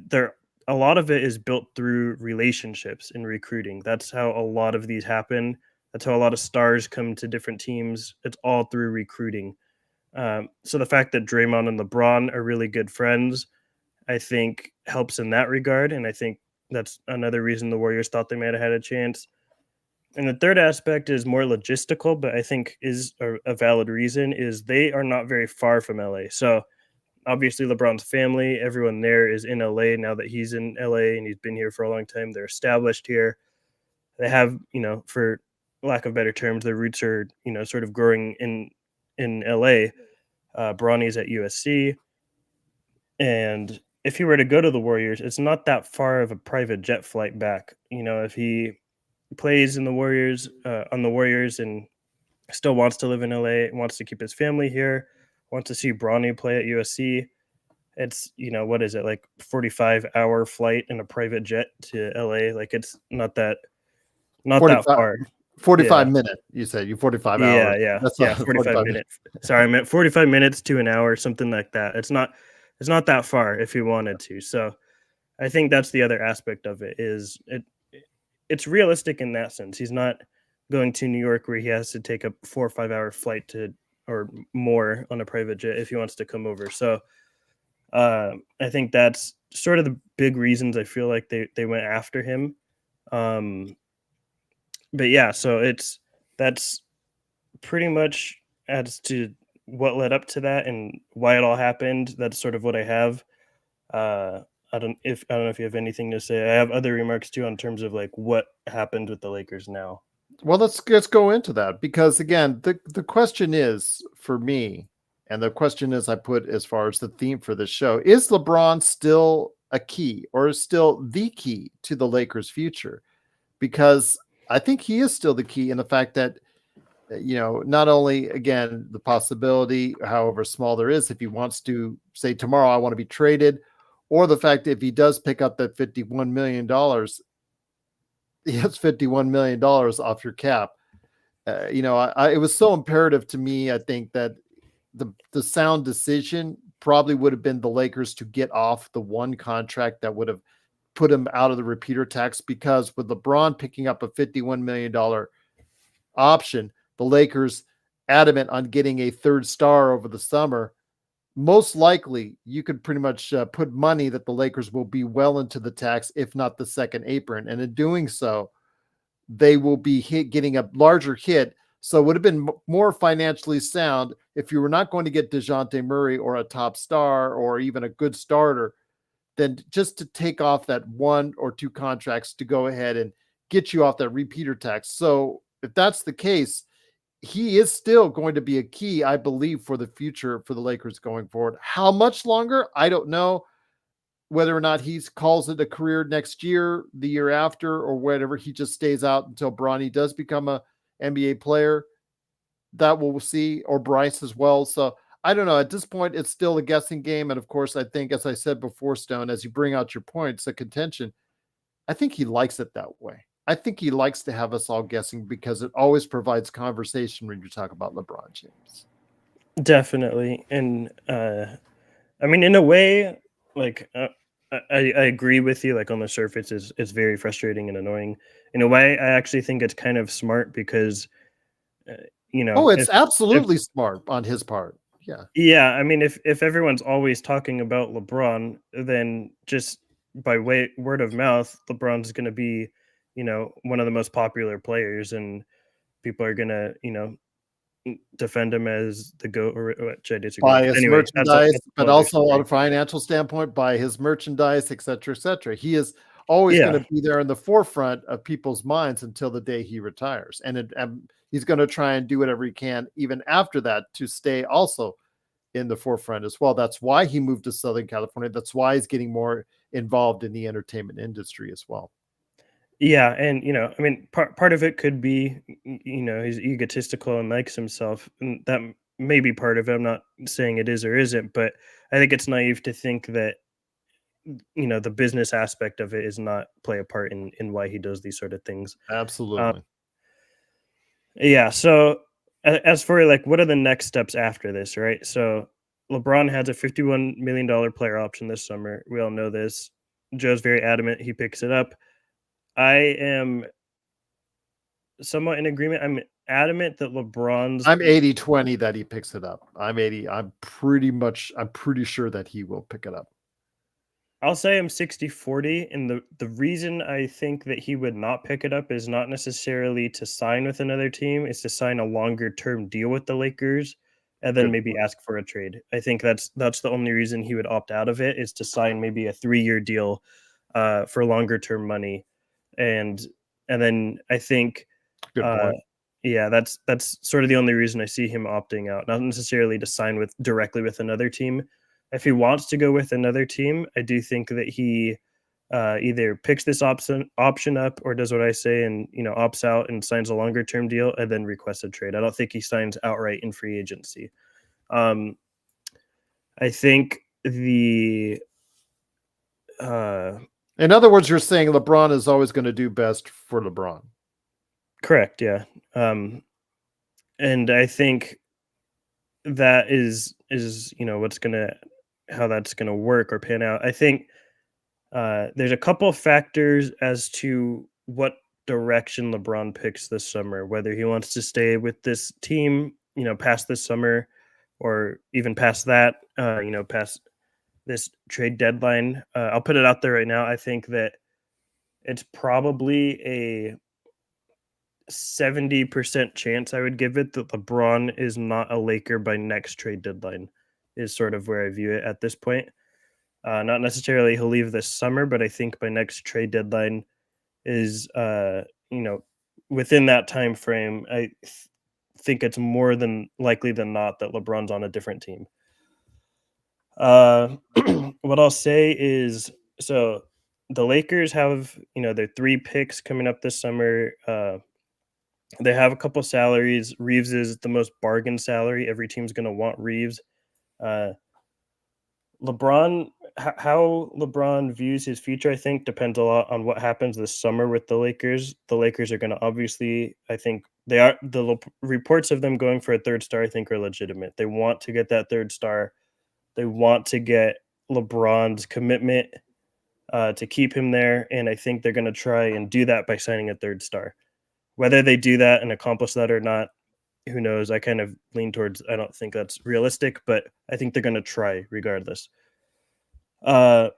there a lot of it is built through relationships and recruiting. That's how a lot of these happen. That's how a lot of stars come to different teams. It's all through recruiting. So the fact that Draymond and LeBron are really good friends, I think, helps in that regard. And I think that's another reason the Warriors thought they might have had a chance. And the third aspect is more logistical, but I think is a valid reason, is they are not very far from LA. So obviously LeBron's family, everyone there is in LA now that he's in LA and he's been here for a long time. They're established here. They have, for lack of better terms, their roots are, sort of growing in LA. Bronny's at USC. And if he were to go to the Warriors, it's not that far of a private jet flight back. If he plays in the Warriors, on the Warriors, and still wants to live in LA, wants to keep his family here, wants to see Bronny play at USC, it's, what is it, like 45-hour flight in a private jet to LA? Like it's not that 45, far. 45 Yeah. minute. You said you 45 hours. Yeah. That's Yeah. not 45 minutes. Sorry, I meant 45 minutes to an hour, something like that. It's not that far if he wanted to. So I think that's the other aspect of it, is it's realistic in that sense. He's not going to New York where he has to take a 4 or 5 hour flight or more on a private jet if he wants to come over. So I think that's sort of the big reasons I feel like they went after him. But yeah, so that's pretty much as to what led up to that and why it all happened. That's sort of what I have. I don't know if you have anything to say. I have other remarks too in terms of like what happened with the Lakers now. Well, let's go into that, because again, the question is for me, and the question is I put as far as the theme for this show, is LeBron still a key, or is still the key to the Lakers' future? Because I think he is still the key in the fact that, not only, again, the possibility, however small there is, if he wants to say tomorrow, I want to be traded, or the fact that if he does pick up that $51 million, he has $51 million off your cap. It was so imperative to me, I think, that the sound decision probably would have been the Lakers to get off the one contract that would have put him out of the repeater tax, because with LeBron picking up a $51 million option, the Lakers adamant on getting a third star over the summer, most likely you could pretty much put money that the Lakers will be well into the tax, if not the second apron. And in doing so, they will be getting a larger hit. So it would have been more financially sound if you were not going to get DeJounte Murray or a top star or even a good starter, than just to take off that 1 or 2 contracts to go ahead and get you off that repeater tax. So if that's the case, he is still going to be a key, I believe, for the future for the Lakers going forward. How much longer? I don't know. Whether or not he calls it a career next year, the year after, or whatever, he just stays out until Bronny does become a NBA player, that we'll see, or Bryce as well. So I don't know. At this point, it's still a guessing game. And of course, I think, as I said before, Stone, as you bring out your points, the contention, I think he likes it that way. I think he likes to have us all guessing, because it always provides conversation when you talk about LeBron James. Definitely. And I mean, in a way, like I agree with you. Like on the surface, it's very frustrating and annoying. In a way, I actually think it's kind of smart, because Oh, it's if absolutely smart on his part. Yeah. yeah, I mean, if everyone's always talking about LeBron, then just by word of mouth, LeBron's going to be, one of the most popular players, and people are going to, defend him as the GOAT, or which I disagree by with. his Anyway, merchandise, that's a but whole other also on story. a financial standpoint, by his merchandise, et cetera, et cetera. He is always going Yeah, to be there in the forefront of people's minds until the day he retires. And he's going to try and do whatever he can, even after that, to stay also in the forefront as well. That's why he moved to Southern California. That's why he's getting more involved in the entertainment industry as well. yeah, and I mean, part of it could be, he's egotistical and likes himself, and that may be part of it. I'm not saying it is or isn't, but I think it's naive to think that the business aspect of it is not play a part in why he does these sort of things. Absolutely. Yeah. So as for like, what are the next steps after this, right? So LeBron has a $51 million player option this summer. We all know this. Joe's very adamant he picks it up. I am somewhat in agreement. I'm adamant that LeBron's I'm 80-20 that he picks it up. I'm pretty sure that he will pick it up. I'll say I'm 60-40, and the reason I think that he would not pick it up is not necessarily to sign with another team, it's to sign a longer term deal with the Lakers and then Good maybe point. ask for a trade. I think that's the only reason he would opt out of it, is to sign maybe a 3-year deal for longer term money. And then I think Good uh point. yeah, that's sort of the only reason I see him opting out, not necessarily to sign with directly with another team. If he wants to go with another team, I do think that he either picks this option up or does what I say and opts out and signs a longer term deal and then requests a trade. I don't think he signs outright in free agency. Um, I think the uh, In other words, you're saying LeBron is always going to do best for LeBron. correct, yeah, and I think that is what's gonna how that's gonna work or pan out. I think there's a couple factors as to what direction LeBron picks this summer, whether he wants to stay with this team, past this summer, or even past that, past this trade deadline. I'll put it out there right now. I think that it's probably a 70% chance I would give it that LeBron is not a Laker by next trade deadline, is sort of where I view it at this point. Not necessarily he'll leave this summer, but I think by next trade deadline is within that time frame. Think it's more than likely than not that LeBron's on a different team. Uh, what I'll say is, so the Lakers have their 3 picks coming up this summer. They have a couple salaries. Reeves is the most bargain salary. Every team's going to want Reeves. Uh, LeBron, how LeBron views his future, I think, depends a lot on what happens this summer with the Lakers. The Lakers are going to obviously, I think, they are reports of them going for a third star, I think, are legitimate. They want to get that third star. They want to get LeBron's commitment to keep him there, and I think they're going to try and do that by signing a third star. Whether they do that and accomplish that or not, who knows? I kind of lean towards I don't think that's realistic, but I think they're going to try regardless. Uh,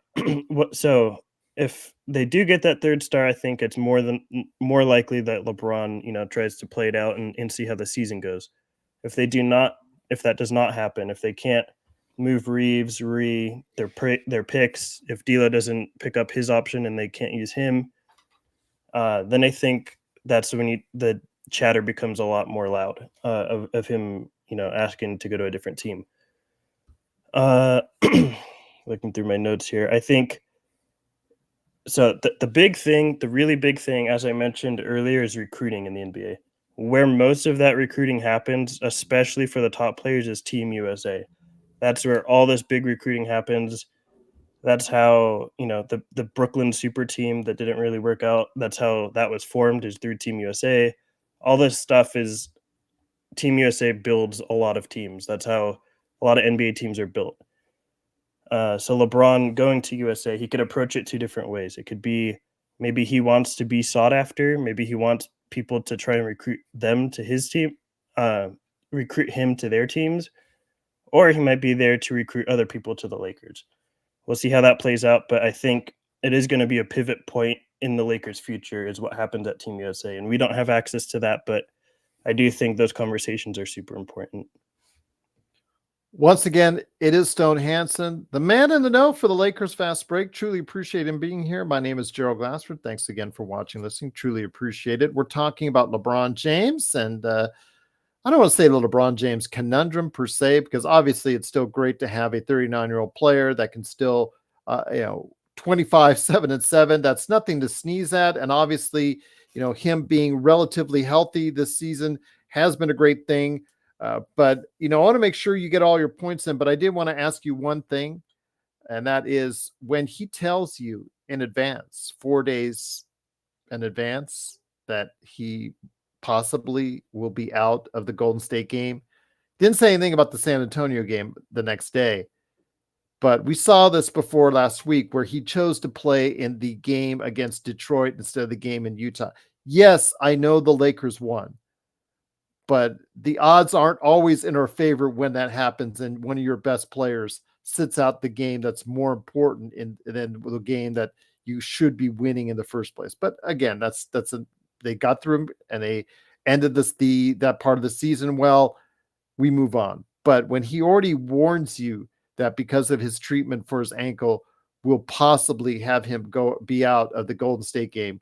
so if they do get that third star, I think it's more likely that LeBron, tries to play it out and see how the season goes. If they do not, if that does not happen, if they can't move Reeves, their picks, if D'Lo doesn't pick up his option and they can't use him, then I think that's when the chatter becomes a lot more loud of him, asking to go to a different team. Uh, looking through my notes here, I think so. The big thing, the really big thing, as I mentioned earlier, is recruiting in the NBA. Where most of that recruiting happens, especially for the top players, is Team USA. That's where all this big recruiting happens. That's how the Brooklyn super team that didn't really work out. That's how that was formed, is through Team USA. All this stuff is Team USA builds a lot of teams. That's how a lot of NBA teams are built. So LeBron going to USA, he could approach it 2 different ways. It could be maybe he wants to be sought after. Maybe he wants people to try and recruit them to his team, uh, recruit him to their teams, or he might be there to recruit other people to the Lakers. We'll see how that plays out, but I think it is going to be a pivot point in the Lakers' future is what happens at Team USA, and we don't have access to that, but I do think those conversations are super important. Once again, it is Stone Hansen, the man in the know for the Lakers Fast Break. Truly appreciate him being here. My name is Gerald Glassford. Thanks again for watching, listening. Truly appreciate it. We're talking about LeBron James, and I don't want to say the LeBron James conundrum per se, because obviously it's still great to have a 39-year-old player that can still, 25, 7-7. That's nothing to sneeze at. And obviously, him being relatively healthy this season has been a great thing. But I want to make sure you get all your points in. But I did want to ask you one thing, and that is when he tells you in advance, 4 days in advance, that he possibly will be out of the Golden State game. Didn't say anything about the San Antonio game the next day, but we saw this before last week where he chose to play in the game against Detroit instead of the game in Utah. Yes, I know the Lakers won, but the odds aren't always in our favor when that happens and one of your best players sits out the game that's more important than the game that you should be winning in the first place. But again, they got through him and they ended that part of the season well. We move on. But when he already warns you that because of his treatment for his ankle will possibly have him be out of the Golden State game,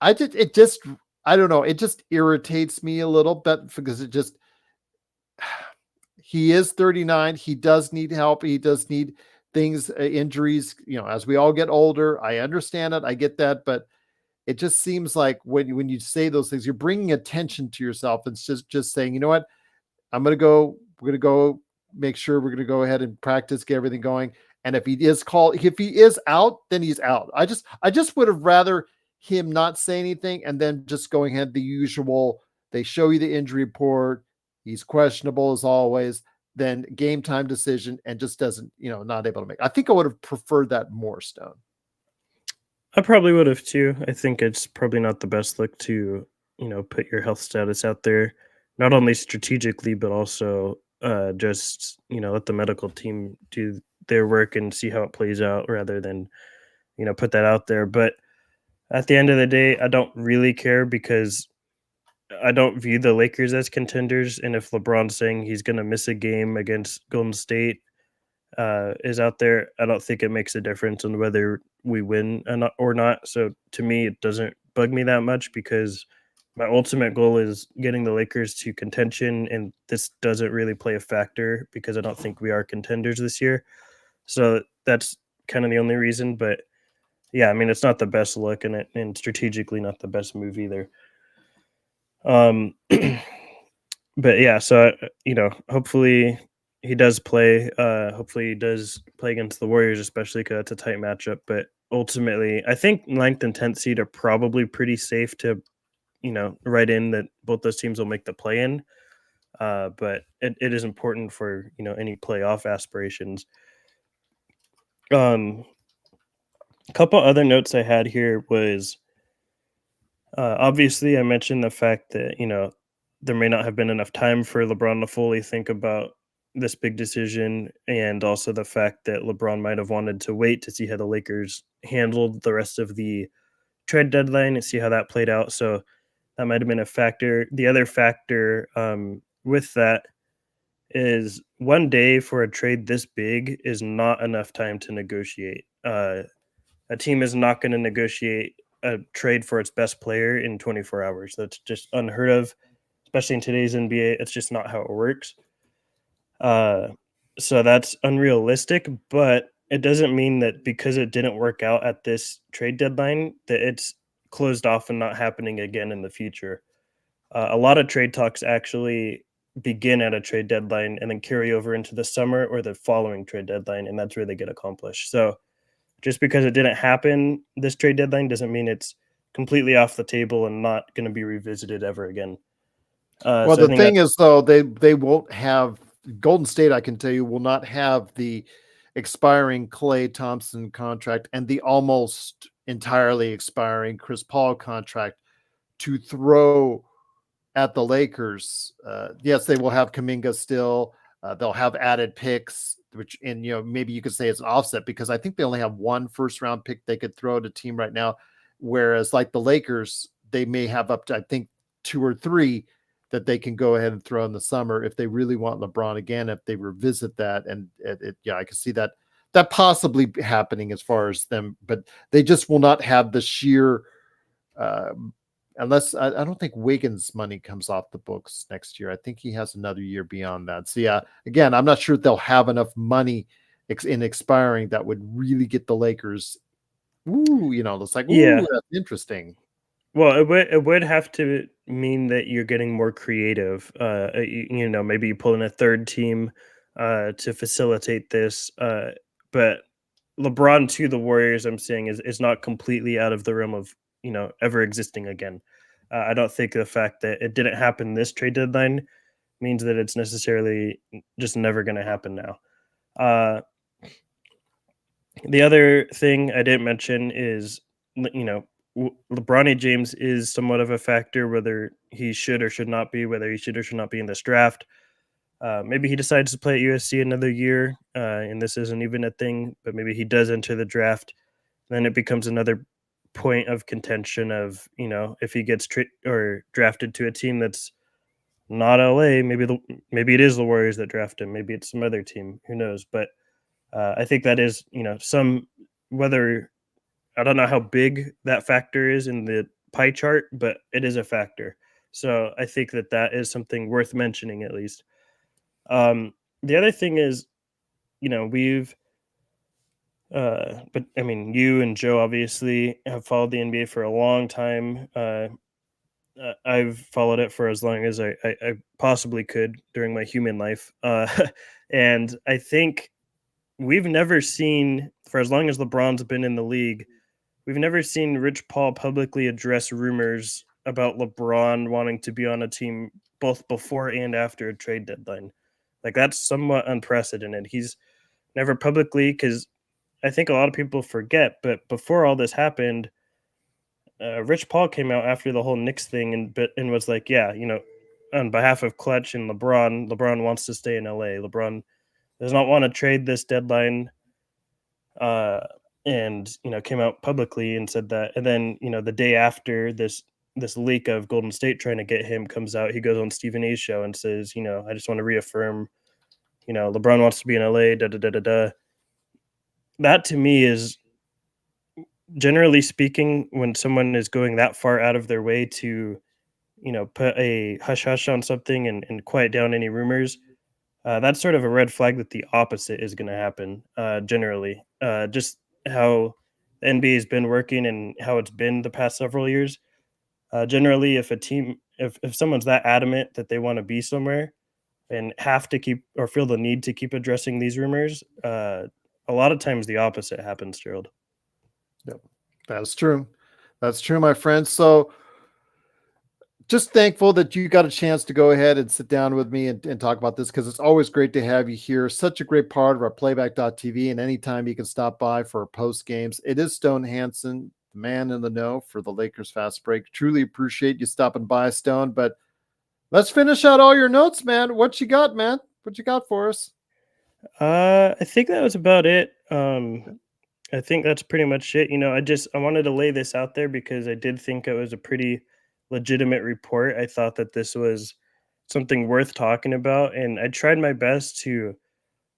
I don't know. It just irritates me a little bit because he is 39. He does need help. He does need things, injuries, as we all get older. I understand it. I get that. But it just seems like when you say those things, you're bringing attention to yourself. It's just saying, you know what? We're going to go make sure we're going to go ahead and practice, get everything going. And if he is out, then he's out. I just would have rather him not say anything and then just going ahead the usual. They show you the injury report. He's questionable as always. Then game time decision and just doesn't, not able to make. I think I would have preferred that more, Stone. I probably would have too. I think it's probably not the best look to, put your health status out there, not only strategically, but also just, let the medical team do their work and see how it plays out rather than, put that out there. But at the end of the day, I don't really care because I don't view the Lakers as contenders. And if LeBron's saying he's going to miss a game against Golden State is out there, I don't think it makes a difference on whether we win or not. So to me, it doesn't bug me that much because my ultimate goal is getting the Lakers to contention, and this doesn't really play a factor because I don't think we are contenders this year. So that's kind of the only reason. But yeah, I mean, it's not the best look, and strategically not the best move either. But yeah, so hopefully he does play. Hopefully he does play against the Warriors, especially because it's a tight matchup. But ultimately, I think 9th and 10th seed are probably pretty safe to, write in that both those teams will make the play in. But it is important for any playoff aspirations. A couple other notes I had here was obviously I mentioned the fact that there may not have been enough time for LeBron to fully think about this big decision, and also the fact that LeBron might have wanted to wait to see how the Lakers handled the rest of the trade deadline and see how that played out. So that might have been a factor. The other factor with that is 1 day for a trade this big is not enough time to negotiate. A team is not going to negotiate a trade for its best player in 24 hours. That's just unheard of, especially in today's NBA. It's just not how it works. So that's unrealistic, but it doesn't mean that because it didn't work out at this trade deadline that it's closed off and not happening again in the future. A lot of trade talks actually begin at a trade deadline and then carry over into the summer or the following trade deadline, and that's where they get accomplished. So just because it didn't happen this trade deadline doesn't mean it's completely off the table and not going to be revisited ever again. Well, the thing is, though, they won't have Golden State. I can tell you will not have the expiring Klay Thompson contract and the almost entirely expiring Chris Paul contract to throw at the Lakers. Yes, they will have Kuminga still. They'll have added picks, which, and maybe you could say it's an offset because I think they only have one first round pick they could throw at a team right now. Whereas like the Lakers, they may have up to, I think, 2 or 3 that they can go ahead and throw in the summer if they really want LeBron again, if they revisit that. And yeah, I can see that possibly happening as far as them, but they just will not have the sheer, unless I don't think Wiggins' money comes off the books next year. I think he has another year beyond that. So yeah, again, I'm not sure if they'll have enough money in expiring that would really get the Lakers. Ooh, it's like, Yeah. ooh, that's interesting. Well, it would have to mean that you're getting more creative. Maybe you pull in a third team to facilitate this. But LeBron to the Warriors, I'm saying, is not completely out of the realm of ever existing again. I don't think the fact that it didn't happen this trade deadline means that it's necessarily just never going to happen now. The other thing I didn't mention is, LeBron James is somewhat of a factor, whether he should or should not be, whether he should or should not be in this draft. Maybe he decides to play at USC another year, and this isn't even a thing, but maybe he does enter the draft. Then it becomes another point of contention of, if he gets or drafted to a team that's not LA, maybe it is the Warriors that draft him, maybe it's some other team, who knows? But I think that is, whether I don't know how big that factor is in the pie chart, but it is a factor. So I think that is something worth mentioning at least. The other thing is, we've, but I mean, you and Joe obviously have followed the NBA for a long time. I've followed it for as long as I possibly could during my human life. And I think we've never seen, for as long as LeBron's been in the league, we've never seen Rich Paul publicly address rumors about LeBron wanting to be on a team both before and after a trade deadline. Like, that's somewhat unprecedented. He's never publicly, because I think a lot of people forget, but before all this happened, Rich Paul came out after the whole Knicks thing and was like, yeah, on behalf of Clutch and LeBron wants to stay in LA. LeBron does not want to trade this deadline. And came out publicly and said that. And then the day after this leak of Golden State trying to get him comes out, he goes on Stephen A's show and says, I just want to reaffirm, LeBron wants to be in LA. Da da da da da. That to me is, generally speaking, when someone is going that far out of their way to put a hush hush on something and quiet down any rumors. That's sort of a red flag that the opposite is going to happen. Generally, just how the NBA has been working and how it's been the past several years. Generally, if someone's that adamant that they want to be somewhere and have to keep or feel the need to keep addressing these rumors, a lot of times the opposite happens, Gerald. Yep, that's true. That's true, my friend. So just thankful that you got a chance to go ahead and sit down with me and talk about this, because it's always great to have you here. Such a great part of our playback.tv, and anytime you can stop by for post games. It is Stone Hansen, the man in the know for the Lakers Fast Break. Truly appreciate you stopping by, Stone. But let's finish out all your notes, man. What you got, man? What you got for us? I think that was about it. I think that's pretty much it. I wanted to lay this out there because I did think it was a pretty legitimate report. I thought that this was something worth talking about, and I tried my best to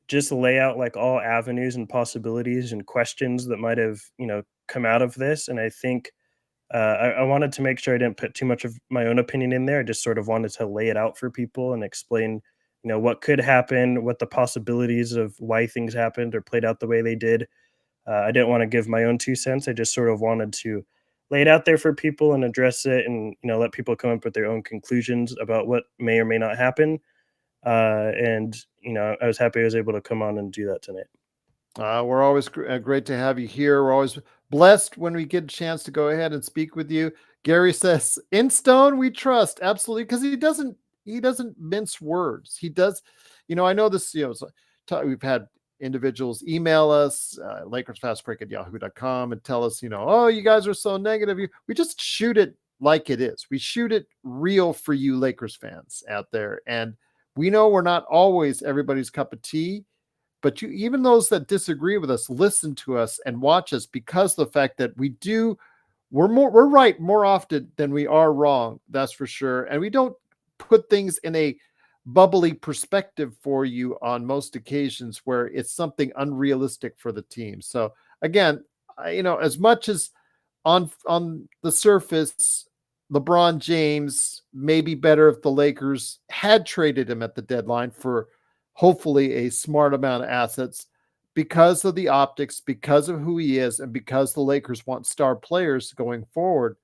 just lay out like all avenues and possibilities and questions that might have come out of this. And I think I wanted to make sure I didn't put too much of my own opinion in there. I just sort of wanted to lay it out for people and explain what could happen, what the possibilities of why things happened or played out the way they did. I didn't want to give my own 2 cents. I just sort of wanted to lay it out there for people and address it, and let people come up with their own conclusions about what may or may not happen. And I was happy I was able to come on and do that tonight. We're always great to have you here. We're always blessed when we get a chance to go ahead and speak with you. Gary says, "In Stone we trust." Absolutely, because he doesn't mince words. He does. I know this. We've had individuals email us, LakersFastBreak@yahoo.com, and tell us, oh, you guys are so negative. We just shoot it like it is. We shoot it real for you Lakers fans out there. And we know we're not always everybody's cup of tea, but even those that disagree with us, listen to us and watch us, because of the fact that we're right more often than we are wrong. That's for sure. And we don't put things in a bubbly perspective for you on most occasions where it's something unrealistic for the team. So again, as much as on the surface, LeBron James may be better if the Lakers had traded him at the deadline for hopefully a smart amount of assets because of the optics, because of who he is, and because the Lakers want star players going forward.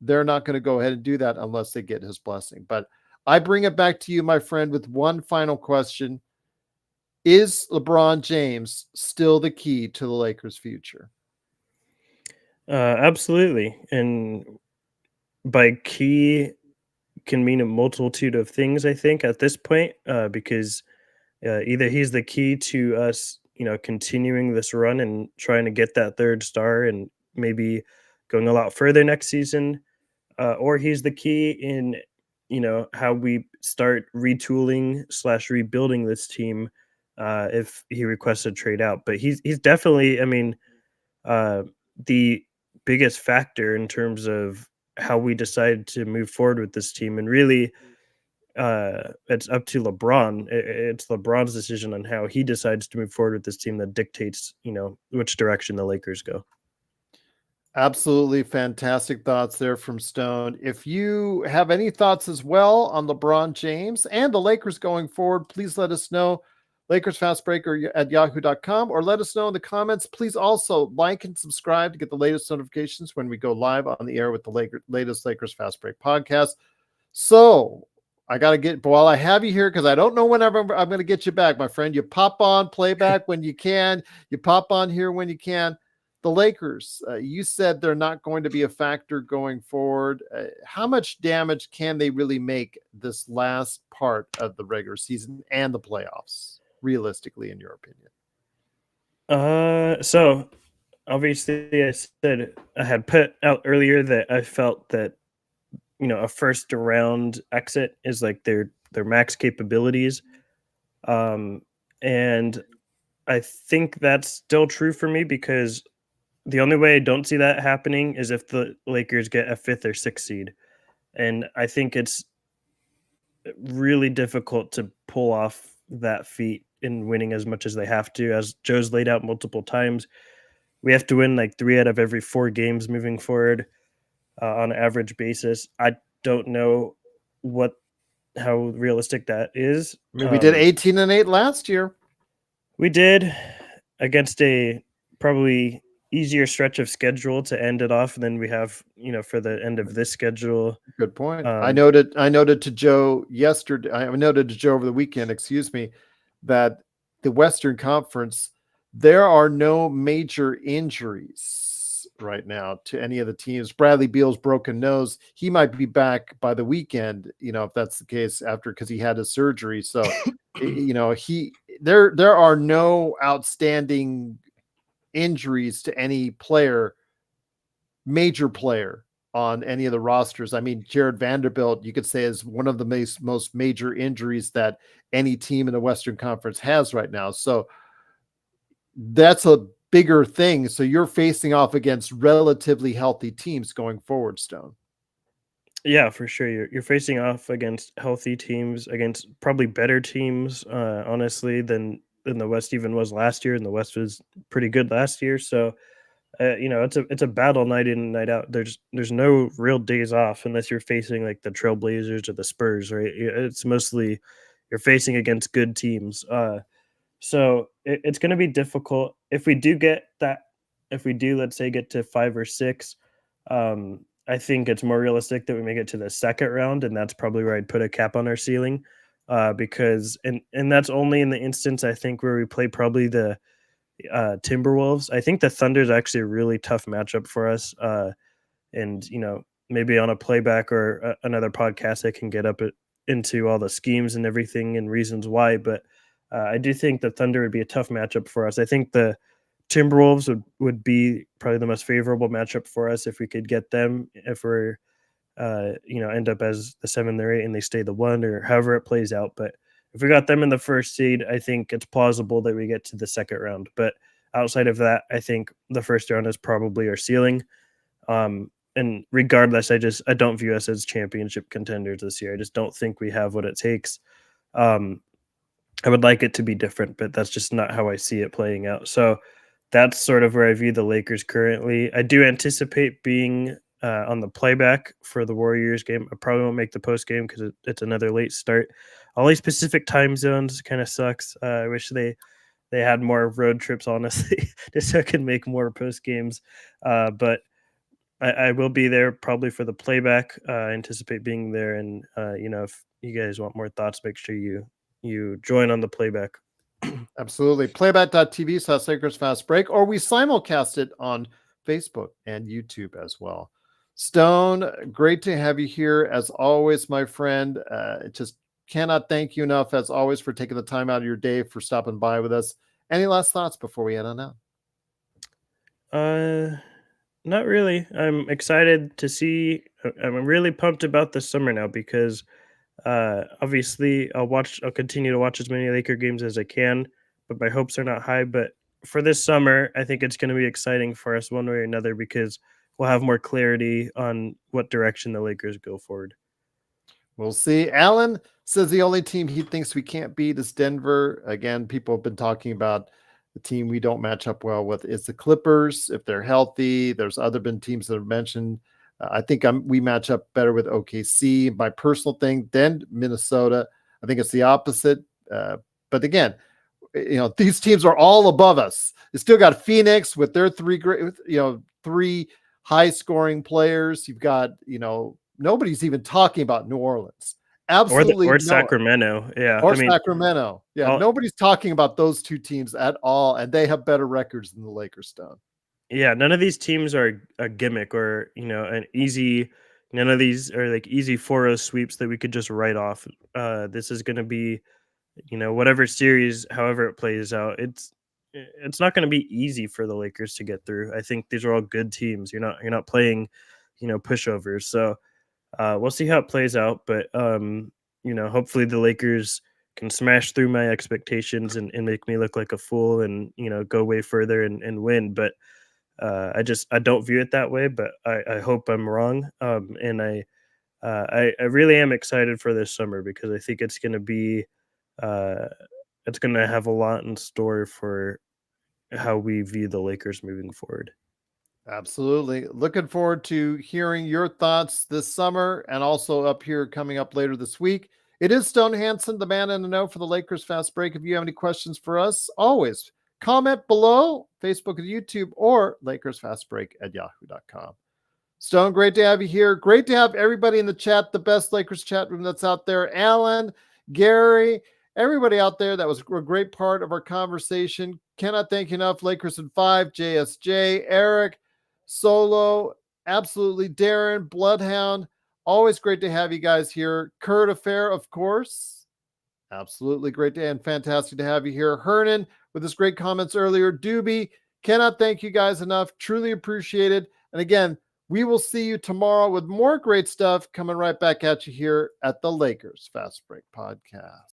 They're not going to go ahead and do that unless they get his blessing. But I bring it back to you, my friend, with one final question. Is LeBron James still the key to the Lakers' future? Absolutely. And by key can mean a multitude of things, I think, at this point, because either he's the key to us, continuing this run and trying to get that third star and maybe going a lot further next season, or he's the key in, how we start retooling slash rebuilding this team if he requests a trade out. But he's definitely, I mean, uh, the biggest factor in terms of how we decided to move forward with this team. And really, it's up to LeBron. It's LeBron's decision on how he decides to move forward with this team that dictates, which direction the Lakers go. Absolutely fantastic thoughts there from Stone. If you have any thoughts as well on LeBron James and the Lakers going forward, please let us know. Lakers Fast Breaker at yahoo.com, or let us know in the comments. Please also like and subscribe to get the latest notifications when we go live on the air with the latest Lakers Fast Break podcast. So I got to get, while I have you here, because I don't know whenever I'm going to get you back, my friend. You pop on playback when you can. You pop on here when you can. The Lakers, you said they're not going to be a factor going forward. How much damage can they really make this last part of the regular season and the playoffs, realistically, in your opinion? So obviously, I said I had put out earlier that I felt that a first round exit is like their max capabilities, and I think that's still true for me because the only way I don't see that happening is if the Lakers get a fifth or sixth seed. And I think it's really difficult to pull off that feat in winning as much as they have to. As Joe's laid out multiple times, we have to win like 3 out of every 4 games moving forward on an average basis. I don't know how realistic that is. I mean, we did 18-8 last year. We did, against a probably easier stretch of schedule to end it off than we have, for the end of this schedule. Good point. I noted to Joe yesterday. I noted to Joe over the weekend, excuse me, that the Western Conference, there are no major injuries right now to any of the teams. Bradley Beal's broken nose. He might be back by the weekend, if that's the case, because he had his surgery. So, there are no outstanding injuries to any major player on any of the rosters. I mean, Jared Vanderbilt, you could say, is one of the most major injuries that any team in the Western Conference has right now. So that's a bigger thing. So you're facing off against relatively healthy teams going forward, Stone. Yeah, for sure. You're facing off against healthy teams, against probably better teams, honestly, than the West even was last year. And the West was pretty good last year. So it's a battle night in and night out. There's no real days off unless you're facing like the Trailblazers or the Spurs, right? It's mostly you're facing against good teams. So it's going to be difficult if we do get that. If we do, let's say, get to 5 or 6, I think it's more realistic that we make it to the second round, and that's probably where I'd put a cap on our ceiling, because and that's only in the instance I think where we play probably the Timberwolves. I think the Thunder is actually a really tough matchup for us. And maybe on a playback or another podcast, I can get up into all the schemes and everything and reasons why. But I do think the Thunder would be a tough matchup for us. I think the Timberwolves would be probably the most favorable matchup for us if we could get them. If we're end up as the 7 or 8 and they stay the 1, or however it plays out. But if we got them in the first seed, I think it's plausible that we get to the second round. But outside of that, I think the first round is probably our ceiling. And and regardless, I don't view us as championship contenders this year. I just don't think we have what it takes. Um, I would like it to be different, but that's just not how I see it playing out. So that's sort of where I view the Lakers currently. I do anticipate being on the playback for the Warriors game. I probably won't make the post game because it's another late start. All these Pacific time zones kind of sucks. I wish they had more road trips, honestly, just so I could make more post games. But I will be there probably for the playback. I anticipate being there, and if you guys want more thoughts, make sure you join on the playback. Absolutely. Playback.tv/Lakers Fast Break, or we simulcast it on Facebook and YouTube as well. Stone, great to have you here as always, my friend. Just cannot thank you enough as always for taking the time out of your day for stopping by with us. Any last thoughts before we head on out? Not really. I'm excited to see. I'm really pumped about the summer now because obviously I'll continue to watch as many Laker games as I can, but my hopes are not high. But for this summer, I think it's going to be exciting for us one way or another because we'll have more clarity on what direction the Lakers go forward. We'll see. Alan says the only team he thinks we can't beat is Denver. Again, people have been talking about the team we don't match up well with is the Clippers. If they're healthy, there's been teams that have mentioned. I think we match up better with OKC. My personal thing, then Minnesota. I think it's the opposite. But again, these teams are all above us. You still got Phoenix with their three high scoring players. You've got, nobody's even talking about New Orleans. Absolutely. Or Sacramento. Yeah. Or Sacramento. Yeah. Nobody's talking about those two teams at all. And they have better records than the Lakers, Stone. Yeah. None of these teams are a gimmick or, an easy, none of these are like easy 4-0 sweeps that we could just write off. This is going to be, whatever series, however it plays out, it's not going to be easy for the Lakers to get through. I think these are all good teams. You're not playing, pushovers. So, we'll see how it plays out, but hopefully the Lakers can smash through my expectations and make me look like a fool and go way further and win. But I don't view it that way. But I hope I'm wrong. And I really am excited for this summer because I think it's going to be it's going to have a lot in store for how we view the Lakers moving forward. Absolutely. Looking forward to hearing your thoughts this summer and also up here coming up later this week. It is Stone Hansen, the man in the know for the Lakers Fast Break. If you have any questions for us, always comment below, Facebook and YouTube, or LakersFastBreak@yahoo.com. Stone, great to have you here. Great to have everybody in the chat, the best Lakers chat room that's out there. Alan, Gary, everybody out there. That was a great part of our conversation. Cannot thank you enough. Lakers in 5, JSJ, Eric, Solo, absolutely. Darren, Bloodhound, always great to have you guys here. Kurt Affair, of course. Absolutely great to and fantastic to have you here. Hernan with his great comments earlier. Doobie, cannot thank you guys enough. Truly appreciate it. And again, we will see you tomorrow with more great stuff coming right back at you here at the Lakers Fast Break Podcast.